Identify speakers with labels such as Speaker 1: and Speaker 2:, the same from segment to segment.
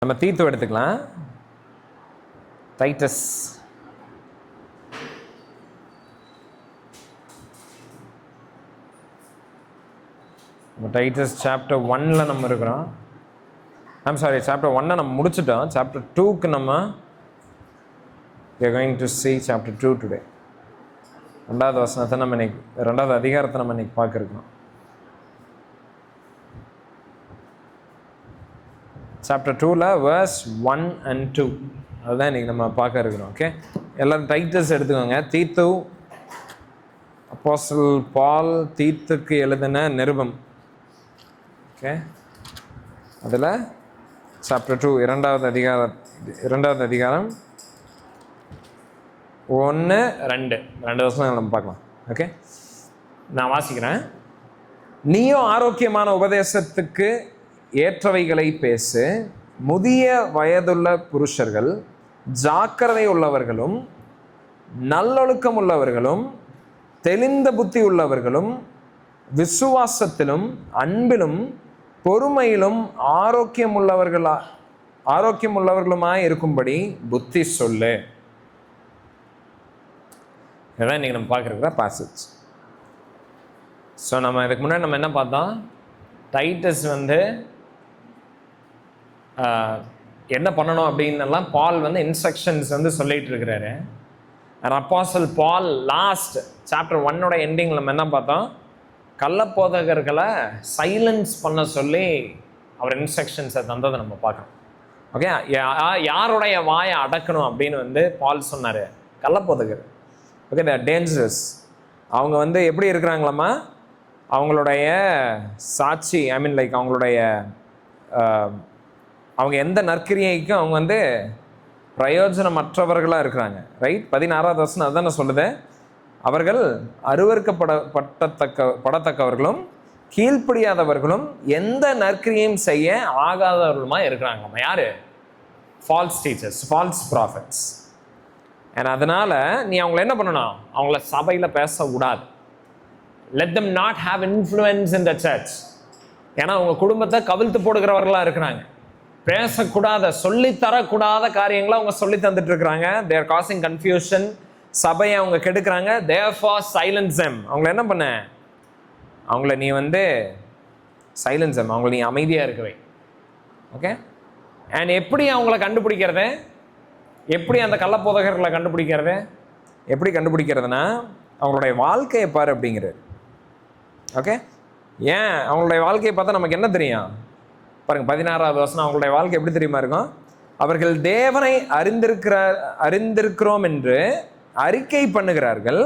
Speaker 1: நம்ம தீத்து எடுத்துக்கலாம். டைட்டஸ் டைட்டஸ் சாப்டர் 1ல் நம்ம இருக்கிறோம். சாப்டர் 1 நம்ம முடிச்சிட்டோம். சாப்டர் 2க்கு நம்ம we are going to see chapter 2 today. ரெண்டாவது வசனத்தை நம்ம இன்னைக்கு, ரெண்டாவது அதிகாரத்தை நம்ம இன்னைக்கு பார்க்க இருக்கோம். சாப்டர் 2ல் verse 1 and 2 அதுதான் இன்னைக்கு நம்ம பார்க்க இருக்கிறோம். ஓகே, எல்லாரும் டைட்டஸ் எடுத்துக்கோங்க. தீத்து, அப்போஸ்தலர் பால் தீத்துக்கு எழுதின நிருபம். ஓகே, அதில் சாப்டர் 2 இரண்டாவது அதிகாரம் 1-2 வருஷம் நம்ம பார்க்கலாம். ஓகே, நான் வாசிக்கிறேன். நீயோ ஆரோக்கியமான உபதேசத்துக்கு ஏற்றவைகளை பேசு. முதிய வயதுள்ள புருஷர்கள் ஜாக்கிரதை உள்ளவர்களும் நல்லொழுக்கம் உள்ளவர்களும் தெளிந்த புத்தி உள்ளவர்களும் விசுவாசத்திலும் அன்பிலும் பொறுமையிலும் ஆரோக்கியமுள்ளவர்களுமாய் இருக்கும்படி புத்தி சொல்லு. இதுதான் இன்றைக்கி நம்ம பார்க்குற பாசேஜ். ஸோ நம்ம இதுக்கு முன்னாடி நம்ம என்ன பார்த்தோம்? டைட்டஸ் என்ன பண்ணணும் அப்படின்னெல்லாம் பால் இன்ஸ்ட்ரக்ஷன்ஸ் சொல்லிகிட்டு இருக்கிறாரு. அண்ட் அப்போஸ்தலர் பால் லாஸ்ட் சாப்டர் 1 எண்டிங்கில் நம்ம என்ன பார்த்தோம்? கள்ளப்போதகர்களை சைலன்ஸ் பண்ண சொல்லி அவர் இன்ஸ்ட்ரக்ஷன்ஸை தந்ததை நம்ம பார்க்குறோம். ஓகே, யாருடைய வாயை அடக்கணும் அப்படின்னு பால் சொன்னார்? கள்ளப்போதகர். Okay, the dangerous. அவங்க எப்படி இருக்கிறாங்களாம்மா? அவங்களுடைய சாட்சி, அவங்களுடைய அவங்க எந்த நற்கிரியைக்கும் அவங்க பிரயோஜனமற்றவர்களாக இருக்கிறாங்க. ரைட், 16வது வசனம் அதுதானே சொல்லுது. அவர்கள் படத்தக்கவர்களும் கீழ்ப்படியாதவர்களும் எந்த நற்கிரியும் செய்ய ஆகாதவர்களுமா இருக்கிறாங்கம்மா. யாரு? False teachers, false prophets. And அதனால நீ அவங்கள என்ன பண்ணணும்? அவங்கள சபையில் பேசக்கூடாது. let them not have influence in the church. ஏன்னா அவங்க குடும்பத்தை கவிழ்த்து போடுகிறவர்களாக இருக்கிறாங்க. பேசக்கூடாத, சொல்லித்தரக்கூடாத காரியங்களை அவங்க சொல்லி தந்துட்டு இருக்கிறாங்க. they are causing confusion. சபையை அவங்க கெடுக்கிறாங்க. therefore silence them. அவங்கள என்ன பண்ண? அவங்கள நீ silence them. அவங்கள நீ அமைதியாக இருக்கவை. ஓகே, அண்ட் எப்படி அவங்கள கண்டுபிடிக்கிறது? எப்படி அந்த கள்ளப்போதகர்களை கண்டுபிடிக்கிறது? எப்படி கண்டுபிடிக்கிறதுனா அவங்களுடைய வாழ்க்கையை பாரு அப்படிங்கிறது. ஓகே, ஏன் அவங்களுடைய வாழ்க்கையை பார்த்தா நமக்கு என்ன தெரியும் பாருங்க. 16வது வசனம் அவங்களுடைய வாழ்க்கை எப்படி தெரியுமா இருக்கும்? அவர்கள் தேவனை அறிந்திருக்கிறோம் என்று அறிக்கை பண்ணுகிறார்கள்,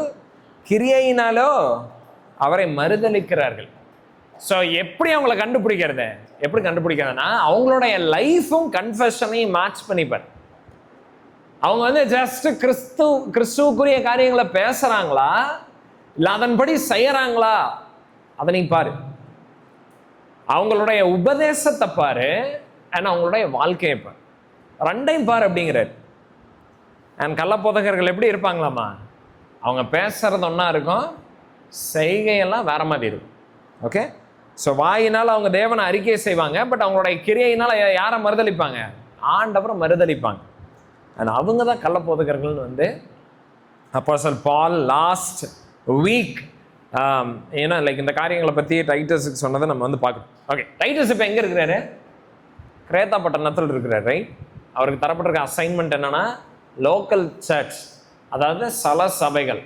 Speaker 1: கிரியையினாலோ அவரை மறுதலிக்கிறார்கள். ஸோ எப்படி அவங்கள கண்டுபிடிக்கிறது? எப்படி கண்டுபிடிக்கிறதுனா அவங்களுடைய லைஃபும் கன்ஃபெஷனையும் மேட்ச் பண்ணிப்பார். அவங்க ஜஸ்ட் கிறிஸ்துவுக்குரிய காரியங்களை பேசுறாங்களா இல்லை அதன்படி செய்யறாங்களா? அதை நீ பாரு. அவங்களுடைய உபதேசத்தை பாரு, அண்ட் அவங்களுடைய வாழ்க்கையை பாரு, ரெண்டையும் பாரு அப்படிங்கிறார். அண்ட் கள்ளப்போதகர்கள் எப்படி இருப்பாங்களாமா? அவங்க பேசுறது ஒன்றா இருக்கும், செய்கையெல்லாம் வேற மாதிரி இருக்கும். ஓகே, ஸோ வாயினால் அவங்க தேவனை அறிக்கை செய்வாங்க, பட் அவங்களுடைய கிரியையினால் யாரை மறுதளிப்பாங்க? ஆண்டவரை மறுதளிப்பாங்க. அண்ட் அவங்க தான் கள்ளப்போதகர்கள்னு அப்போஸ்தலர் பால் லாஸ்ட் வீக் ஏன்னா இந்த காரியங்களை பற்றி டைட்டஸுக்கு சொன்னதை நம்ம பார்க்கணும். ஓகே, டைட்டஸ் இப்போ எங்கே இருக்கிறாரு? கிரேத்தா பட்டணத்தில் இருக்கிறார். ரைட், அவருக்கு தரப்பட்டிருக்க அசைன்மெண்ட் என்னன்னா லோக்கல் சர்ச், அதாவது சல சபைகள்,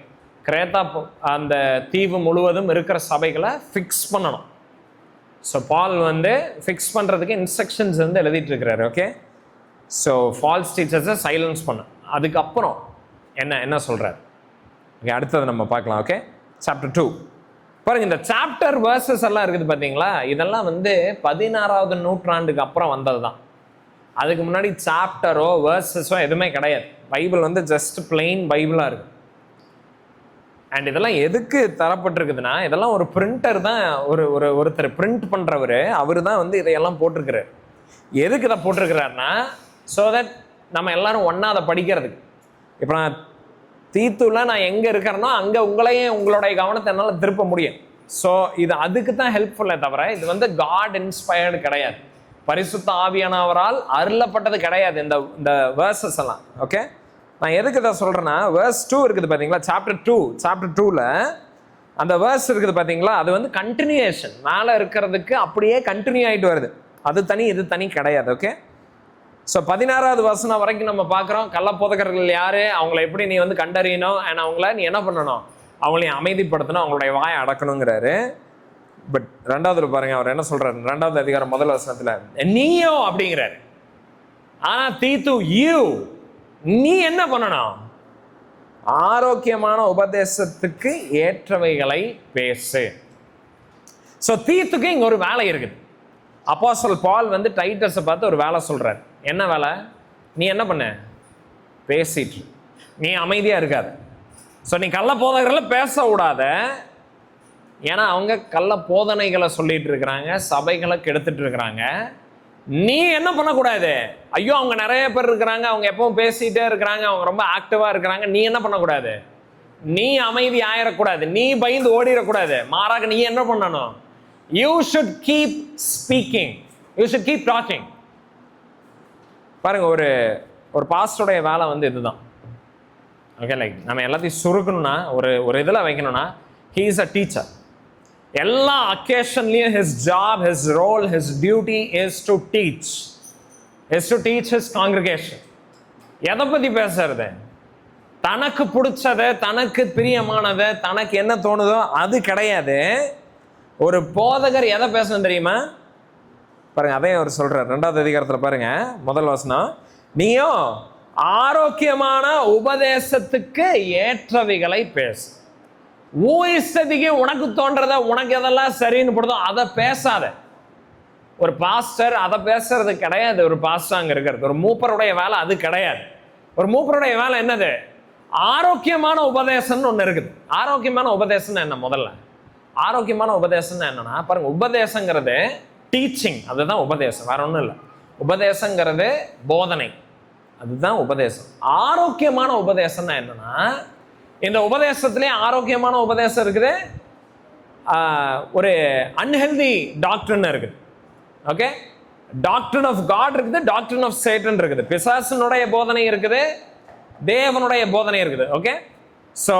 Speaker 1: கிரேத்தா அந்த தீவு முழுவதும் இருக்கிற சபைகளை ஃபிக்ஸ் பண்ணணும். ஸோ பால் ஃபிக்ஸ் பண்ணுறதுக்கு இன்ஸ்ட்ரக்ஷன்ஸ் எழுதிட்டு இருக்கிறாரு. ஓகே, ஸோ ஃபால்ஸ் டீச்சர்ஸை சைலன்ஸ் பண்ண. அதுக்கப்புறம் என்ன சொல்கிறார்? ஓகே, அடுத்தது நம்ம பார்க்கலாம். ஓகே, சாப்டர் 2 பாருங்க. இந்த சாப்டர் வேர்சஸ் எல்லாம் இருக்குது பார்த்தீங்களா? இதெல்லாம் 16வது நூற்றாண்டுக்கு அப்புறம் வந்தது தான். அதுக்கு முன்னாடி சாப்டரோ வேர்சஸோ எதுவுமே கிடையாது. பைபிள் ஜஸ்ட் பிளெயின் பைபிளாக இருக்கு. அண்ட் இதெல்லாம் எதுக்கு தரப்பட்டிருக்குதுன்னா, இதெல்லாம் ஒரு பிரிண்டர் தான், ஒருத்தர் பிரிண்ட் பண்ணுறவர், அவர் தான் இதையெல்லாம் போட்டிருக்கிறார். எதுக்கு இதை போட்டிருக்கிறாருன்னா, ஸோ தட் நம்ம எல்லாரும் ஒன்றா அதை படிக்கிறதுக்கு. இப்போ நான் தீத்துல நான் எங்கே இருக்கிறேனோ அங்கே உங்களுடைய கவனத்தை என்னால் திருப்ப முடியும். ஸோ இது அதுக்கு தான் ஹெல்ப்ஃபுல்லே தவிர இது காட் இன்ஸ்பயர்டு கிடையாது. பரிசுத்த ஆவியானவரால் அருளப்பட்டது கிடையாது இந்த இந்த வேர்சஸ் எல்லாம். ஓகே, நான் எதுக்கு இதை சொல்றேன்னா, வேர்ஸ் 2 இருக்குது பார்த்தீங்களா, சாப்டர் 2ல அந்த வேர்ஸ் இருக்குது பார்த்தீங்களா, அது வந்து கண்டினியூஷன், மேலே இருக்கிறதுக்கு அப்படியே கண்டினியூ ஆகிட்டு வருது. அது தனி இது தனி கிடையாது. ஓகே, ஸோ 16வது வசனம் வரைக்கும் நம்ம பார்க்குறோம். கள்ளப்போதகர்கள் யாரு, அவங்கள எப்படி நீ வந்து கண்டறியணும், அண்ட் அவங்கள நீ என்ன பண்ணணும், அவங்களையும் அமைதிப்படுத்தணும், அவங்களுடைய வாயை அடக்கணுங்கிறாரு. பட் 2வது பாருங்க, அவர் என்ன சொல்றாரு, 2வது அதிகாரம் 1 வசனத்துல, நீயோ அப்படிங்கிறாரு. ஆனா தீத்து யூ, நீ என்ன பண்ணணும், ஆரோக்கியமான உபதேசத்துக்கு ஏற்றவைகளை பேசு. ஸோ தீத்துக்கு இங்க ஒரு வேலை இருக்குது. அப்போஸ்தலன் பவுல் வந்து டைட்டஸை பார்த்து ஒரு வேலை சொல்றாரு. என்ன வேலை? நீ என்ன பண்ண, பேசிட்டு, நீ அமைதியா இருக்காது. ஸோ நீ கள்ள போதகர்களை பேச விடாத. ஏன்னா அவங்க கள்ள போதனைகளை சொல்லிட்டு இருக்கிறாங்க, சபைகளை கெடுத்துட்டு இருக்கிறாங்க. நீ என்ன பண்ணக்கூடாது, ஐயோ அவங்க நிறைய பேர் இருக்கிறாங்க, அவங்க எப்பவும் பேசிட்டே இருக்கிறாங்க, அவங்க ரொம்ப ஆக்டிவா இருக்கிறாங்க, நீ என்ன பண்ணக்கூடாது, நீ அமைதி ஆயிடக்கூடாது, நீ பயந்து ஓடிடக்கூடாது. மாறாக நீ என்ன பண்ணணும், you should keep speaking, you should keep talking. பாருங்க, ஒரு பாஸ்டருடைய வேலை வந்து இதுதான். ஓகே, லைக் நம்ம எல்லாத்தையும் சுருக்கணும்னா, ஒரு இதில் வைக்கணும்னா, he is a teacher. எல்லா அக்கேஷன்லையும் his job, his role, his duty is to teach his congregation. எதை பற்றி பேசுறது, தனக்கு பிடிச்சதை, தனக்கு பிரியமானதை, தனக்கு என்ன தோணுதோ அது கிடையாது. ஒரு போதகர் எதை பேசணும் தெரியுமா? பாருங்க, அதையும் அவர் சொல்றார் 2வது அதிகாரத்தில் பாருங்க, 1 வசனம், நீயோ ஆரோக்கியமான உபதேசத்துக்கு ஏற்றவைகளை பேசு. இஷ்டத்துக்கு உனக்கு தோன்றத, உனக்கு எதெல்லாம் சரின்னு போடுதோ அதை பேசாத. ஒரு பாஸ்டர் அதை பேசுறது கிடையாது. ஒரு பாஸ்டர் அங்க இருக்கிறது, ஒரு மூப்பருடைய வேலை அது கிடையாது. ஒரு மூப்பருடைய வேலை என்னது, ஆரோக்கியமான உபதேசம்னு ஒன்று இருக்குது. ஆரோக்கியமான உபதேசம் என்ன? முதல்ல ஆரோக்கியமான உபதேசம் என்னன்னா, பாருங்க, உபதேசங்கிறது டீச்சிங், அதுதான் உபதேசம், வேற ஒன்றும் இல்லை. உபதேசங்கிறது போதனை, அதுதான் உபதேசம். ஆரோக்கியமான உபதேசம்னா என்னன்னா, இந்த உபதேசத்திலே ஆரோக்கியமான உபதேசம் இருக்குது, ஒரு அன்ஹெல்தி டாக்டர்னு இருக்குது. ஓகே, டாக்டர் ஆஃப் காட் இருக்குது, டாக்டர் ஆஃப் சேட்டன் இருக்குது, பிசாசனுடைய போதனை இருக்குது, தேவனுடைய போதனை இருக்குது. ஓகே, ஸோ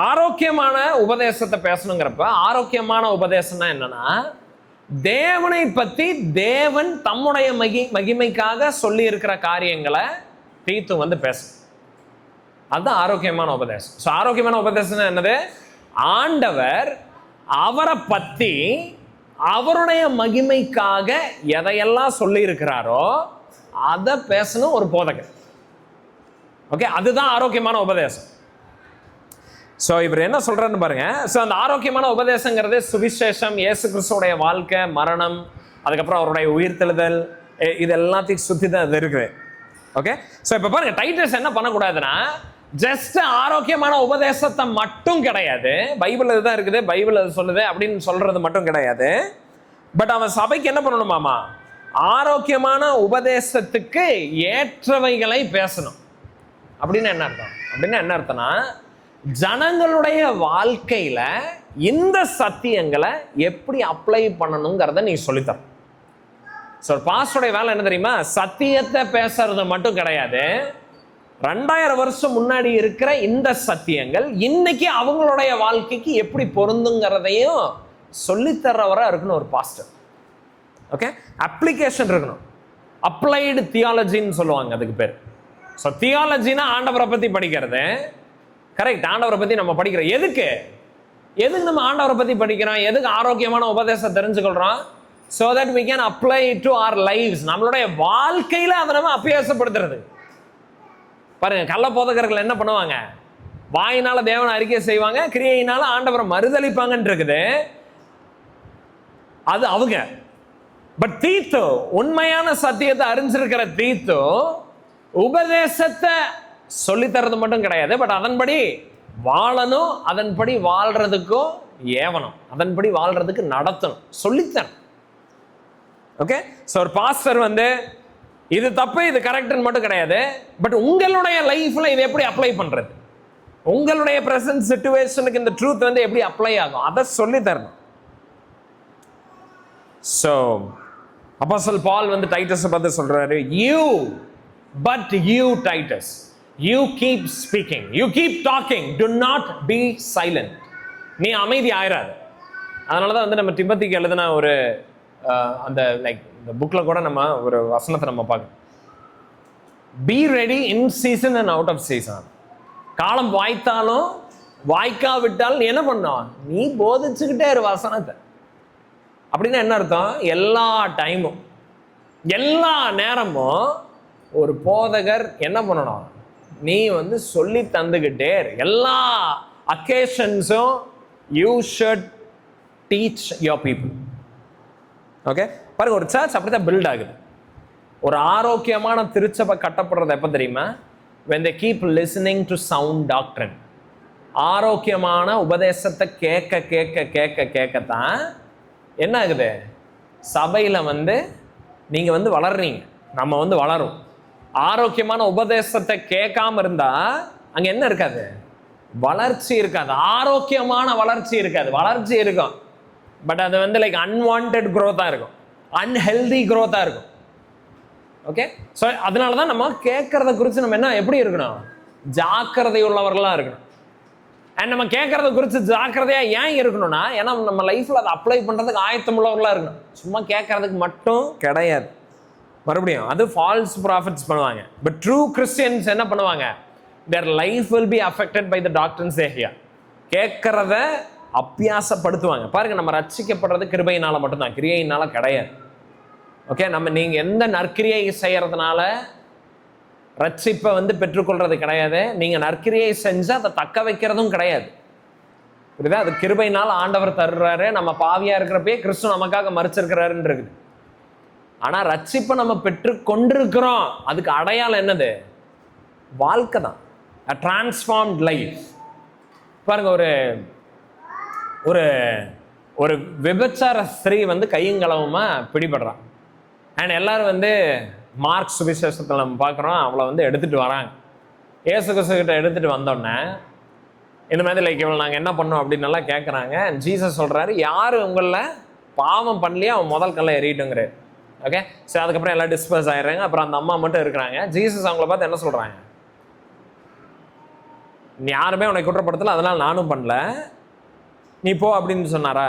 Speaker 1: ஆரோக்கியமான உபதேசத்தை பேசணுங்கிறப்ப, ஆரோக்கியமான உபதேசம்னா என்னன்னா, தேவனை பற்றி தேவன் தம்முடைய மகிமைக்காக சொல்லி இருக்கிற காரியங்களை தீத்து வந்து பேசணும். அதுதான் ஆரோக்கியமான உபதேசம். ஸோ ஆரோக்கியமான உபதேசம் என்னது, ஆண்டவர் அவரை பற்றி அவருடைய மகிமைக்காக எதையெல்லாம் சொல்லி இருக்கிறாரோ அதை பேசணும் ஒரு போதகர். ஓகே, அதுதான் ஆரோக்கியமான உபதேசம். ஸோ இவர் என்ன சொல்றாருன்னு பாருங்க. ஸோ அந்த ஆரோக்கியமான உபதேசங்கிறது சுவிசேஷம், இயேசு கிறிஸ்துவோடைய வாழ்க்கை, மரணம், அதுக்கப்புறம் அவருடைய உயிர்த்தெழுதல், இது எல்லாத்தையும் சுற்றி தான் இது இருக்குது. ஓகே, ஸோ இப்போ பாருங்க, டைட்டஸ் என்ன பண்ணக்கூடாதுன்னா, ஜஸ்ட் ஆரோக்கியமான உபதேசத்தை மட்டும் கிடையாது, பைபிள் இதுதான் இருக்குது, பைபிள் அது சொல்லுது அப்படின்னு சொல்றது மட்டும் கிடையாது. பட் அவன் சபைக்கு என்ன பண்ணணுமாமா, ஆரோக்கியமான உபதேசத்துக்கு ஏற்றவைகளை பேசணும். அப்படின்னு என்ன அர்த்தம்? அப்படின்னு என்ன அர்த்தம்னா, ஜனங்களுடைய வாழ்க்கையில இந்த சத்தியங்களை எப்படி அப்ளை பண்ணணுங்கிறத நீ சொல்லித்தர. ஸோ பாஸ்டருடைய வேலை என்ன தெரியுமா, சத்தியத்தை பேசுறது மட்டும் கிடையாது, 2000 வருஷம் முன்னாடி இருக்கிற இந்த சத்தியங்கள் இன்னைக்கு அவங்களுடைய வாழ்க்கைக்கு எப்படி பொருந்துங்கிறதையும் சொல்லித்தர்றவரா இருக்கணும் ஒரு பாஸ்டர். ஓகே, அப்ளிகேஷன் இருக்கணும். அப்ளைடு தியாலஜின்னு சொல்லுவாங்க அதுக்கு பேர். ஸோ தியாலஜினா ஆண்டவரை பற்றி படிக்கிறது, கரெக்ட். ஆண்டவரை பற்றி நம்ம படிக்கிறோம். எதுக்கு நம்ம ஆண்டவரை பற்றி படிக்கிறோம்? எதுக்கு ஆரோக்கியமான உபதேசம் தெரிஞ்சுக்கொள்கிறோம்? so that we can apply it to our lives. நம்மளுடைய வாழ்க்கையில அதை நம்ம அபியாசப்படுத்துறது. பாருங்க, கள்ள போதகர்கள் என்ன பண்ணுவாங்க, வாயினால தேவனை அறிக்கை செய்வாங்க, கிரியையினால ஆண்டவரை மறுதளிப்பாங்கன்னு இருக்குது, அது அவங்க. பட் தீத்து, உண்மையான சத்தியத்தை அறிஞ்சிருக்கிற தீத்து, உபதேசத்தை சொல்லித்தரது மட்டும் கிடையாது, பட் அதன்படி வாழணும், அதன்படி வாழ்றதுக்கும் ஏவணும், அதன்படி வாழ்றதுக்கு நடத்தணும், சொல்லித்தரணும். ஓகே, ஸோ ஒரு பாஸ்டர் வந்து இது தப்பு இது கரெக்ட்னு மட்டும் கிடையாது, பட் உங்களுடைய லைஃப்ல இதை எப்படி அப்ளை பண்றது, உங்களுடைய பிரசன்ட் சிச்சுவேஷனுக்கு இந்த ட்ரூத் வந்து எப்படி அப்ளை ஆகும் அதை சொல்லி தரணும். ஸோ அப்போஸ்தலன் பால் வந்து டைட்டஸை பார்த்து சொல்றாரு, you Titus, you keep speaking, you keep talking, do not be silent. நீ அமைதி ஆயிராது. அதனால தான் வந்து நம்ம திமோத்திக்கு எழுதின ஒரு அந்த லைக் இந்த புக்ல கூட நம்ம ஒரு வசனத்தை நம்ம பார்க்கணும். Be ready in season and out of season. காலம் வாய்த்தாலும் வாய்க்காவிட்டாலும் நீ என்ன பண்ணும், நீ போதிச்சுக்கிட்டே இரு வசனத்தை. அப்படின்னா என்ன அர்த்தம்? எல்லா டைமும் எல்லா நேரமும் ஒரு போதகர் என்ன பண்ணணும், நீ வந்து சொல்லி தந்துக்கிட்டே இரு. எல்லா அக்கேஷன்ஸும் you should teach your people. Okay, பாருங்க, ஒரு சர்ச் அப்படிதான் பில்ட் ஆகுது. ஒரு ஆரோக்கியமான திருச்சபை கட்டப்படுறது எப்போ தெரியுமா? when they keep listening to sound doctrine. ஆரோக்கியமான உபதேசத்தை கேட்க கேட்க கேட்க கேட்கத்தான் என்ன ஆகுது, சபையில் வந்து நீங்கள் வந்து வளர்றீங்க, நம்ம வந்து வளரும். ஆரோக்கியமான உபதேசத்தை கேட்காம இருந்தா அங்கே என்ன இருக்காது, வளர்ச்சி இருக்காது. ஆரோக்கியமான வளர்ச்சி இருக்காது. வளர்ச்சி இருக்கும், பட் அது வந்து லைக் அன்வான்ட் க்ரோத்தாக இருக்கும், அன்ஹெல்தி க்ரோத்தாக இருக்கும். ஓகே, ஸோ அதனால தான் நம்ம கேட்கறத குறித்து நம்ம என்ன எப்படி இருக்கணும், ஜாக்கிரதை உள்ளவர்களாக இருக்கணும். அண்ட் நம்ம கேட்கறத குறித்து ஜாக்கிரதையாக ஏன் இருக்கணும்னா, ஏன்னா நம்ம லைஃப்பில் அதை அப்ளை பண்ணுறதுக்கு ஆயத்தம் உள்ளவர்களாக இருக்கணும். சும்மா கேட்கறதுக்கு மட்டும் கிடையாது. மறுபடியும் அது ஃபால்ஸ் ப்ராஃபிட்ஸ் பண்ணுவாங்க. பட் ட்ரூ கிறிஸ்டியன்ஸ் என்ன பண்ணுவாங்க, their life will be affected by the doctors they hear. கேட்கறத அபியாசப்படுத்துவாங்க. பாருங்க, நம்ம ரட்சிக்கப்படுறது கிருபையினால மட்டும்தான், கிரியையினால கிடையாது. ஓகே, நீங்கள் எந்த நற்கிரியை செய்யறதுனால ரட்சிப்பை வந்து பெற்றுக்கொள்றது கிடையாது. நீங்கள் நற்கிரியை செஞ்சு அதை தக்க வைக்கிறதும் கிடையாது. புரியுதா? அது கிருபையினால் ஆண்டவர் தர்றாரு. நம்ம பாவியாக இருக்கிறப்பே கிறிஸ்து நமக்காக மறிச்சிருக்கிறாருன்னு இருக்குது. ஆனால் ரட்சிப்பை நம்ம பெற்று கொண்டிருக்கிறோம், அதுக்கு அடையாளம் என்னது? வாழ்க்கை தான், a transformed life. பாருங்க, ஒரு ஒரு விபச்சார ஸ்திரீ வந்து கையங்களவுமா பிடிபடுறான். அண்ட் எல்லாரும் வந்து மார்க் சுவிசேஷத்தில் நம்ம பார்க்குறோம், அவளை வந்து எடுத்துகிட்டு வராங்க. இயேசு கிறிஸ்துகிட்ட எடுத்துகிட்டு வந்தோடனே இந்த மாதிரி லைக் இவளை நாங்கள் என்ன பண்ணோம் அப்படின்னு நல்லா கேட்குறாங்க. ஜீசஸ் சொல்கிறாரு, யார் உங்களில் பாவம் பண்ணலையே அவன் முதல் கல்லை எறிட்டுங்கிறாரு. ஓகே, சரி, அதுக்கப்புறம் எல்லாம் டிஸ்பர்ஸ் ஆயிடுறாங்க. அப்புறம் அந்த அம்மா மட்டும் இருக்கிறாங்க. ஜீசஸ் அவங்கள பார்த்து என்ன சொல்கிறாங்க, நீ யாருமே உன்னை குற்றப்படுத்தலை, அதனால் நானும் பண்ணல, நீ போ அப்படின்னு சொன்னாரா?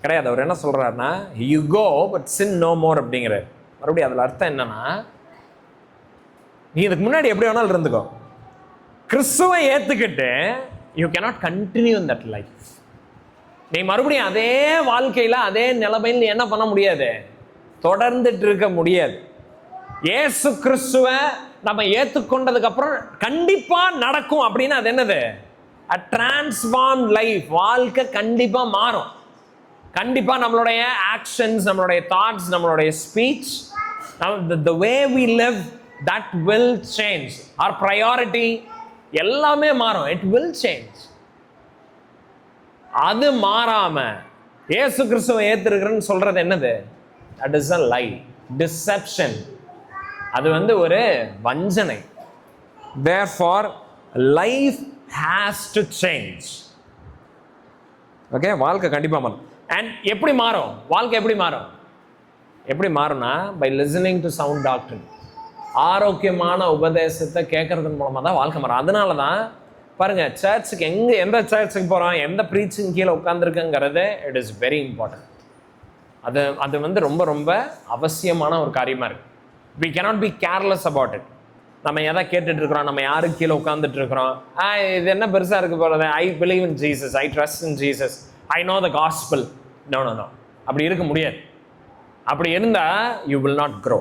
Speaker 1: கிடையாது. அவர் என்ன சொல்கிறாருன்னா, you go but sin no more அப்படிங்கிறார். மறுபடியும் அதில் அர்த்தம் என்னன்னா, நீ இதுக்கு முன்னாடி எப்படி வேணாலும் இருந்துக்கோ, கிறிஸ்துவை ஏற்றுக்கிட்டு you cannot continue in that life. நீ மறுபடியும் அதே வாழ்க்கையில் அதே நிலைமையில் நீ என்ன பண்ண முடியாது, தொடர்ந்துட்டு இருக்க முடியாது. இயேசு கிறிஸ்துவை நம்ம ஏற்றுக்கொண்டதுக்கு அப்புறம் கண்டிப்பா நடக்கும் அப்படின்னு அது என்னது, a transformed life. வாழ்க்கை கண்டிப்பா மாறும். கண்டிப்பா நம்மளுடைய ஆக்ஷன்ஸ், நம்மளுடைய தாட்ஸ், நம்மளுடைய speech, the way we live, that will change. Our priority எல்லாமே மாறும். It will change. அது மாறாம இயேசு கிறிஸ்துவை ஏத்திருக்கிறேன்னு சொல்றது என்னது, that is a lie, deception. அது வந்து ஒரு வஞ்சனை. Therefore life has to change. Okay, வாழ்க்கை கண்டிப்பா மாறும். அண்ட் எப்படி மாறும் வாழ்க்கை, எப்படி மாறும்? எப்படி மாறும்னா, பை லிசனிங் டு சவுண்ட் டாக்டரின். ஆரோக்கியமான உபதேசத்தை கேட்கறதன் மூலமாக தான் வாழ்க்கை மாறும். அதனால தான் பாருங்க, சர்ச்சுக்கு எந்த சர்ச்சுக்கு போகிறோம், எந்த ப்ரீச்சிங் கீழே உட்காந்துருக்குங்கிறது இட் இஸ் வெரி இம்பார்ட்டன்ட். அது வந்து ரொம்ப ரொம்ப அவசியமான ஒரு காரியமாக இருக்குது. we cannot be careless about it. நம்ம எதை கேட்டுட்டு இருக்கிறோம், நம்ம யாருக்கு கீழே உட்காந்துட்டு இருக்கிறோம், இது என்ன பெருசாக இருக்கு போகிறது, I believe in Jesus, I trust in Jesus, I know the gospel. No no no, அப்படி இருக்க முடியாது. அப்படி இருந்தால் யூ வில் நாட் க்ரோ.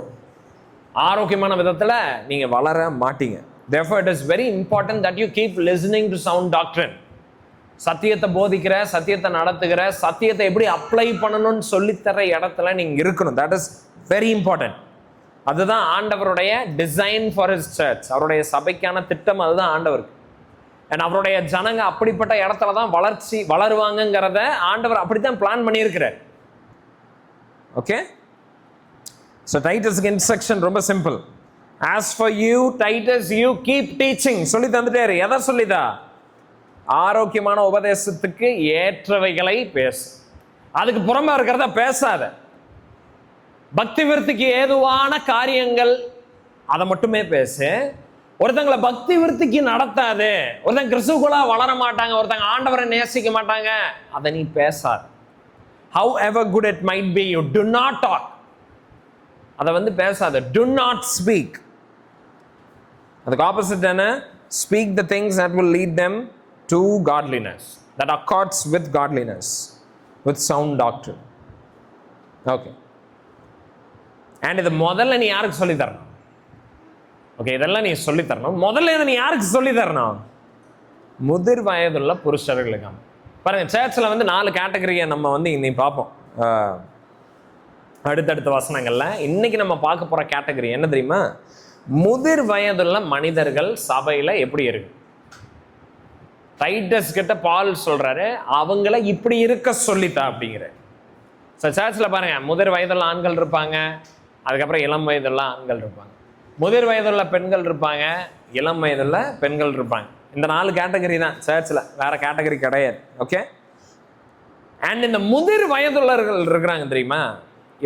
Speaker 1: ஆரோக்கியமான விதத்தில் நீங்கள் வளர மாட்டீங்க. therefore it is very important that you keep listening to sound doctrine. சத்தியத்தை போதிக்கிற, சத்தியத்தை நடத்துகிற, சத்தியத்தை எப்படி அப்ளை பண்ணணும்னு சொல்லித்தர இடத்துல நீங்கள் இருக்கணும். That is very important. அதுதான் ஆண்டவருடைய டிசைன் ஃபார் ஹிஸ் சர்ச். அவருடைய சபைக்கான திட்டம் அதுதான் ஆண்டவருக்கு. அண்ட் அவருடைய ஜனங்க அப்படிப்பட்ட இடத்துல தான் வளருவாங்கிறத ஆண்டவர் அப்படித்தான் பிளான் பண்ணியிருக்கிறார். ஓகே, ஸோ டைட்டஸ்க்கு இன்ஸ்ட்ரக்ஷன் ரொம்ப simple. As for you Titus, you keep teaching. சொல்லி தந்துட்டாரு. எதை சொல்லிதா? ஆரோக்கியமான உபதேசத்துக்கு ஏற்றவைகளை பேசு. அதுக்கு புறம்பா இருக்கிறத பேசாத. பக்தி விருத்திக்கு ஏதுவான காரியங்கள் அதை மட்டுமே பேசு. ஒருத்தங்களை பக்தி விருத்திக்கு நடத்தாது. ஒருத்தங்க கிறிஸ்துக்குள்ளா வளர மாட்டாங்க, ஒருத்தங்க ஆண்டவரை நேசிக்க மாட்டாங்க, அதை நீ பேசாது. However good it might be, you do not talk. அதை வந்து பேசாத. Do not speak. அதுக்கு ஆப்போசிட் என்ன? Speak the things that will lead them to godliness, that accords with godliness, with sound doctrine. Okay. And இது முதல்ல நீ யாருக்கு சொல்லி தரணும்? ஓகே, இதெல்லாம் நீ சொல்லி தரணும். முதல்ல இதை நீ யாருக்கு சொல்லி தரணும்? முதிர் வயதுள்ள புருஷர்களுக்கு. பாருங்க, சர்ச்சில் வந்து 4 கேட்டகரியை நம்ம வந்து இன்னைக்கு பார்ப்போம் அடுத்தடுத்த வசனங்கள்ல. இன்னைக்கு நம்ம பார்க்க போற கேட்டகரி என்ன தெரியுமா? முதிர் வயதுள்ள மனிதர்கள் சபையில எப்படி இருக்கு. டைட்டஸ் கிட்ட பால் சொல்றாரு, அவங்கள இப்படி இருக்க சொல்லித்தா அப்படிங்கிற. சர்ச்சில் பாருங்க, முதிர் வயதுள்ள ஆண்கள் இருப்பாங்க, அதுக்கப்புறம் இளம் வயதுள்ள ஆண்கள் இருப்பாங்க, முதிர் வயதுள்ள பெண்கள் இருப்பாங்க, இளம் வயதுள்ள பெண்கள் இருப்பாங்க. இந்த 4 கேட்டகரி தான் சர்ச்சில், வேற கேட்டகரி கிடையாது. ஓகே. அண்ட் இந்த முதிர் வயதுள்ளவர்கள் இருக்கிறாங்க தெரியுமா,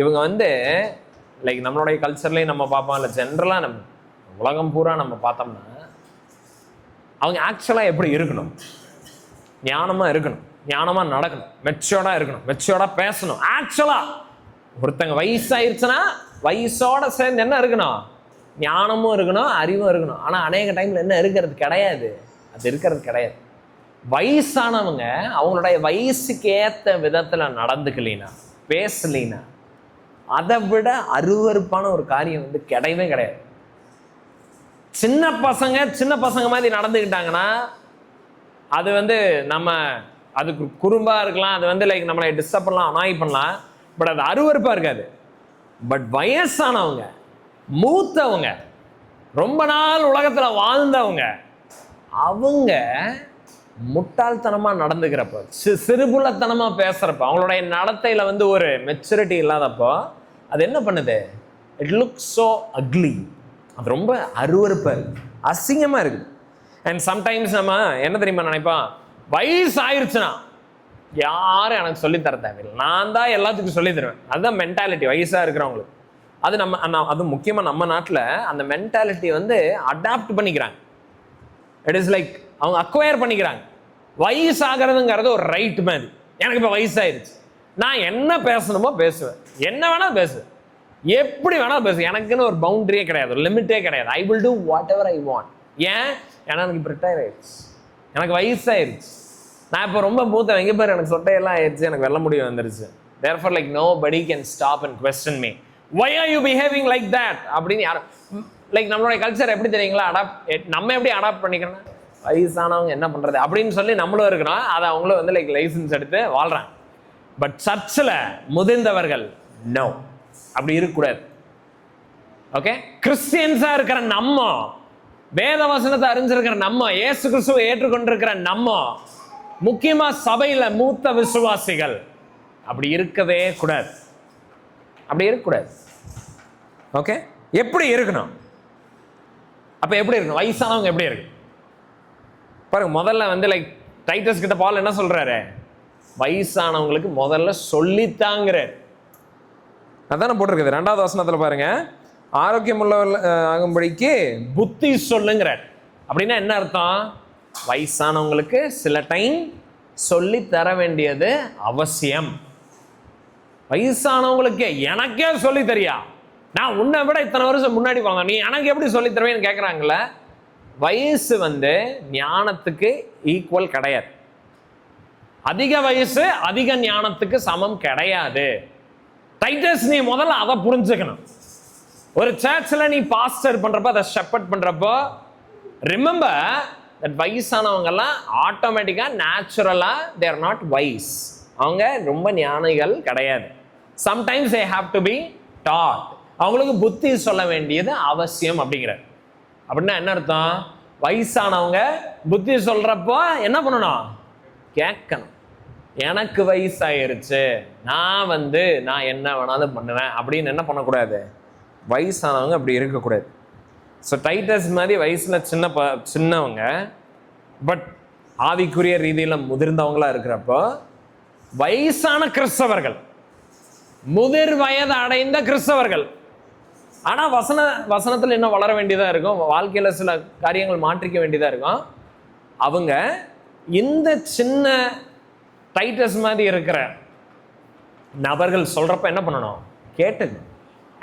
Speaker 1: இவங்க வந்து லைக் நம்மளுடைய கல்ச்சர்லேயும் நம்ம பார்ப்போம், இல்லை ஜென்ரலாக நம்ம உலகம் பூரா நம்ம பார்த்தோம்னா அவங்க ஆக்சுவலாக எப்படி இருக்கணும்? ஞானமாக இருக்கணும், ஞானமாக நடக்கணும், மெச்சோர்டாக இருக்கணும், மெச்சோர்டாக பேசணும். ஆக்சுவலாக ஒருத்தங்க வயசாயிருச்சுன்னா வயசோட சேர்ந்து என்ன இருக்கணும்? ஞானமும் இருக்கணும், அறிவும் இருக்கணும். ஆனால் அநேக டைமில் என்ன இருக்கிறது கிடையாது, அது இருக்கிறது கிடையாது. வயசானவங்க அவங்களுடைய வயசுக்கு ஏற்ற விதத்தில் நடந்துக்கலினா, பேசலினா, அதை விட அருவருப்பான ஒரு காரியம் வந்து கிடையவே கிடையாது. சின்ன பசங்க மாதிரி நடந்துக்கிட்டாங்கன்னா அது வந்து நம்ம அதுக்கு குறும்பா இருக்கலாம், அது வந்து லைக் நம்மளை டிஸ்டர்ப் பண்ணலாம், அனாய் பண்ணலாம், பட் அது அருவருப்பா இருக்காது. பட் வயசானவங்க, மூத்தவங்க, ரொம்ப நாள் உலகத்துல வாழ்ந்தவங்க, அவங்க முட்டாள்தனமா நடந்துக்கிறப்போ, சிறுபுள்ளத்தனமா பேசுறப்ப, அவங்களுடைய நடத்தையில வந்து ஒரு மெச்சூரிட்டி இல்லாதப்போ அது என்ன பண்ணுது? It looks so ugly. அது ரொம்ப அருவருப்பா இருக்கு, அசிங்கமா இருக்கு. அண்ட் சம்டைம்ஸ் நம்ம என்ன தெரியுமா நினைப்போம்? வயசு ஆயிடுச்சுன்னா யாரும் எனக்கு சொல்லி தர தேவையில்லை, நான் தான் எல்லாத்துக்கும் சொல்லி தருவேன். அதுதான் மென்டாலிட்டி வயசா இருக்கிறவங்களுக்கு. அது அது முக்கியமாக நம்ம நாட்டில் அந்த மென்டாலிட்டி வந்து அடாப்ட் பண்ணிக்கிறாங்க. இட் இஸ் லைக் அவங்க அக்வயர் பண்ணிக்கிறாங்க. வயசாகிறதுங்கிறது ஒரு ரைட் மாதிரி. எனக்கு இப்போ வயசாயிருச்சு, நான் என்ன பேசணுமோ பேசுவேன், என்ன வேணா பேசுவேன், எப்படி வேணா பேசுவேன், எனக்குன்னு ஒரு பவுண்டரியே கிடையாது, ஒரு லிமிட்டே கிடையாது. I will do what ever I want. ஏன்? ஏன்னா எனக்கு இப்போ ரிட்டையர் ஆயிடுச்சு, எனக்கு வயசாயிருச்சு, நான் இப்போ ரொம்ப மூத்த எங்கே பேர், எனக்கு சொட்டையெல்லாம் ஆயிடுச்சு, எனக்கு வெள்ள முடிவு வந்துருச்சு. therefore like nobody can stop and question me. Why are you behaving like that? அப்படின்னு யாரும் லைக் நம்மளுடைய கல்ச்சர் எப்படி தெரியுங்களா? நம்ம எப்படி அடாப்ட் பண்ணிக்கிறோன்னா, வயசானவங்க என்ன பண்றது அப்படின்னு சொல்லி நம்மளும் இருக்கிறோம். அதை அவங்களும் வந்து லைக் லைசன்ஸ் எடுத்து வாழ்றாங்க. பட் சர்ச்சில் முதிர்ந்தவர்கள் நோ, அப்படி இருக்கக்கூடாது. ஓகே, கிறிஸ்டியன்ஸா இருக்கிற நம்ம, வேத வசனத்தை அறிஞ்சிருக்கிற நம்ம, இயேசு கிறிஸ்துவை ஏற்றுக்கொண்டிருக்கிற நம்ம, முக்கியமா சபையில மூத்த விசுவாசிகள் அப்படி இருக்கவே கூடாது, அப்படி இருக்கக்கூடாது. ஓகே, எப்படி இருக்கணும்? அப்ப எப்படி இருக்கணும்? வயசானவங்க எப்படி இருக்கு பாருங்க. முதல்ல வந்து லைக் டைட்டஸ் கிட்ட பால் என்ன சொல்றாரு? வயசானவங்களுக்கு முதல்ல சொல்லித்தாங்கிற. அதான போட்டிருக்குது 2வது வசனத்துல பாருங்க, ஆரோக்கியம் உள்ளவர்கள் ஆகும்படிக்கு புத்தி சொல்லுங்கிற. அப்படின்னா என்ன அர்த்தம்? வயசானவங்களுக்கு சில டைம் சொல்லி தர வேண்டியது அவசியம். வயசானவங்களுக்கு எனக்கே சொல்லி தரியா, நான் உன்னை விட இத்தனை வருஷம் முன்னாடி வாங்க, நீ எனக்கு எப்படி சொல்லி தருவேன்னு கேட்குறாங்களே. வயசு வந்து ஞானத்துக்கு ஈக்குவல் கிடையாது. அதிக வயசு அதிக ஞானத்துக்கு சமம் கிடையாது. டைட்டஸ், நீ முதல்ல அதை புரிஞ்சுக்கணும். ஒரு சர்ச்சில் நீ பாஸ்டர் பண்றப்போ, அதை ஷெப்பர்ட் பண்றப்போ, ரிமெம்பர் தட் வயசானவங்கெல்லாம் ஆட்டோமேட்டிக்கா நேச்சுரலா தே ஆர் நாட் வைஸ், அவங்க ரொம்ப ஞானிகள் கிடையாது. Sometimes they have to be taught, அவங்களுக்கு புத்தி சொல்ல வேண்டியது அவசியம் அப்படிங்கிற. அப்படின்னா என்ன அர்த்தம்? வயசானவங்க புத்தி சொல்றப்போ என்ன பண்ணணும்? கேட்கணும். எனக்கு வயசாயிருச்சு, நான் என்ன வேணாலும் பண்ணுவேன் அப்படின்னு என்ன பண்ணக்கூடாது? வயசானவங்க அப்படி இருக்கக்கூடாது. ஸோ டைட்டஸ் மாதிரி வயசுல சின்னவங்க பட் ஆவிக்குரிய ரீதியில் முதிர்ந்தவங்களா இருக்கிறப்போ, வயசான கிறிஸ்தவர்கள் முதிர் வயது அடைந்த கிறிஸ்தவர்கள். ஆனா வசனத்துல இன்னும் வளர வேண்டியதா இருக்கும், வாழ்க்கையில சில காரியங்கள் மாற்றிக்க வேண்டியதா இருக்கும். அவங்க இந்த சின்ன டைட்டஸ் மாதிரி இருக்கிற நபர்கள் சொல்றப்ப என்ன பண்ணணும்? கேட்டுக்கணும்.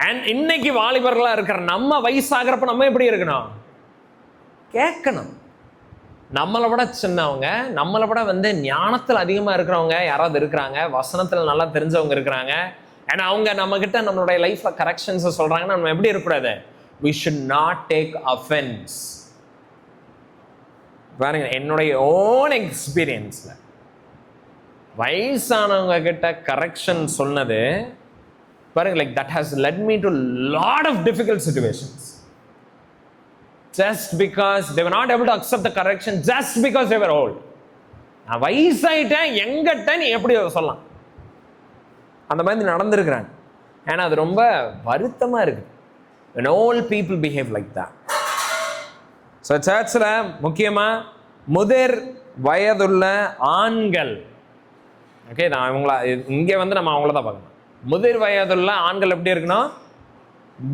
Speaker 1: அண்ட் இன்னைக்கு வாலிபர்களா இருக்கிற நம்ம வயசாகிறப்ப நம்ம எப்படி இருக்கணும்? கேட்கணும். நம்மளை விட சின்னவங்க, நம்மளை விட ஞானத்தில் அதிகமாக இருக்கிறவங்க யாராவது இருக்கிறாங்க, வசனத்தில் நல்லா தெரிஞ்சவங்க இருக்கிறாங்க, ஏன்னா அவங்க நம்ம கிட்ட நம்மளுடைய லைஃப்ல கரெக்ஷன்ஸ் சொல்றாங்கன்னா நம்ம எப்படி இருக்கக்கூடாது? we should not take offense. பாருங்க, என்னுடைய ஓன் எக்ஸ்பீரியன்ஸ்ல வயசானவங்க கிட்ட கரெக்ஷன் சொன்னது பாருங்க, like that has led me to lot of difficult situations. just because they were not able to accept the correction, just because they were old. நான் வயசாயிட்டேன் எங்கிட்ட நீ எப்படி சொல்லலாம்? அந்த மாதிரி நடந்திருக்கிறாங்க. ஏன்னா அது ரொம்ப வருத்தமாக இருக்குது when old people behave like that. So சர்ச்சில் முக்கியமாக முதிர் வயதுள்ள ஆண்கள், ஓகே, நான் அவங்கள இங்கே நம்ம அவங்கள தான் பார்க்கணும். முதிர் வயதுள்ள ஆண்கள் எப்படி இருக்கணும்?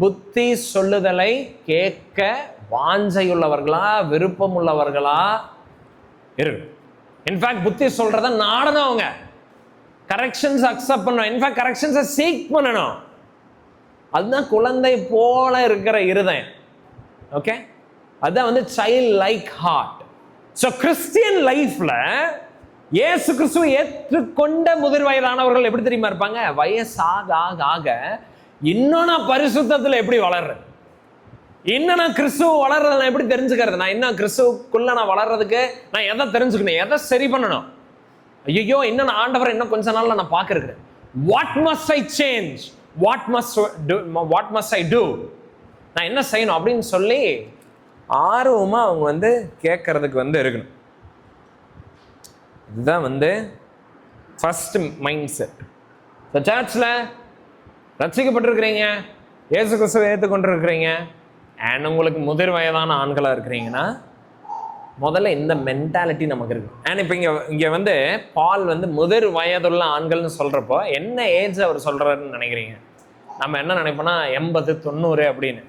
Speaker 1: புத்தி சொல்லுதலை கேட்க வாஞ்சையுள்ளவர்களா, விருப்பம் உள்ளவர்களா இருக்கு. இன்ஃபேக்ட் புத்தி சொல்றத நாடணும், அவங்க கரெக்ஷன்ஸ் அக்செப்ட் பண்ணணும், இன்ஃபேக்ட் கரெக்ஷன்ஸை சீக் பண்ணணும். அதுதான் குழந்தை போல இருக்கிற இருதயம். ஓகே, அதுதான் child like heart. So Christian லைஃப்ல இயேசு கிறிஸ்துவை ஏற்றுக்கொண்ட முதிர் வயதானவர்கள் எப்படி தெரியுமா இருப்பாங்க? வயசாக ஆக ஆக இன்னும் நான் பரிசுத்தத்தில் எப்படி வளர்றது, இன்னும் நான் கிறிஸ்துவ வளர்றதை நான் எப்படி தெரிஞ்சுக்கிறது, நான் இன்னும் கிறிஸ்துவுக்குள்ள நான் வளர்றதுக்கு நான் எதை தெரிஞ்சுக்கணும், எதை சரி பண்ணணும், ஐயோ இன்னும் நான் ஆண்டவரை இன்னும் கொஞ்ச நாள்ல நான் பார்க்கிறேன், what must I change, what must I do, நான் என்ன செய்யணும் அப்படின்னு சொல்லி ஆர்வமா அவங்க கேட்கறதுக்கு இருக்கணும். இதுதான் ஃபர்ஸ்ட் மைண்ட் செட். சர்ச்சில் ரட்சிக்கப்பட்டிருக்கிறீங்க, இயேசு கிறிஸ்துவை ஏற்றுக்கொண்டு இருக்கிறீங்க, அண்ட் உங்களுக்கு முதிர் வயதான ஆண்களாக இருக்கிறீங்கன்னா முதல்ல இந்த மென்டாலிட்டி நமக்கு இருக்கு. அண்ட் இப்போ இங்கே பால் முதிர் வயதுள்ள ஆண்கள்னு சொல்கிறப்போ என்ன ஏஜ் அவர் சொல்கிறாருன்னு நினைக்கிறீங்க? நம்ம என்ன நினைப்போம்னா 80, 90 அப்படின்னு.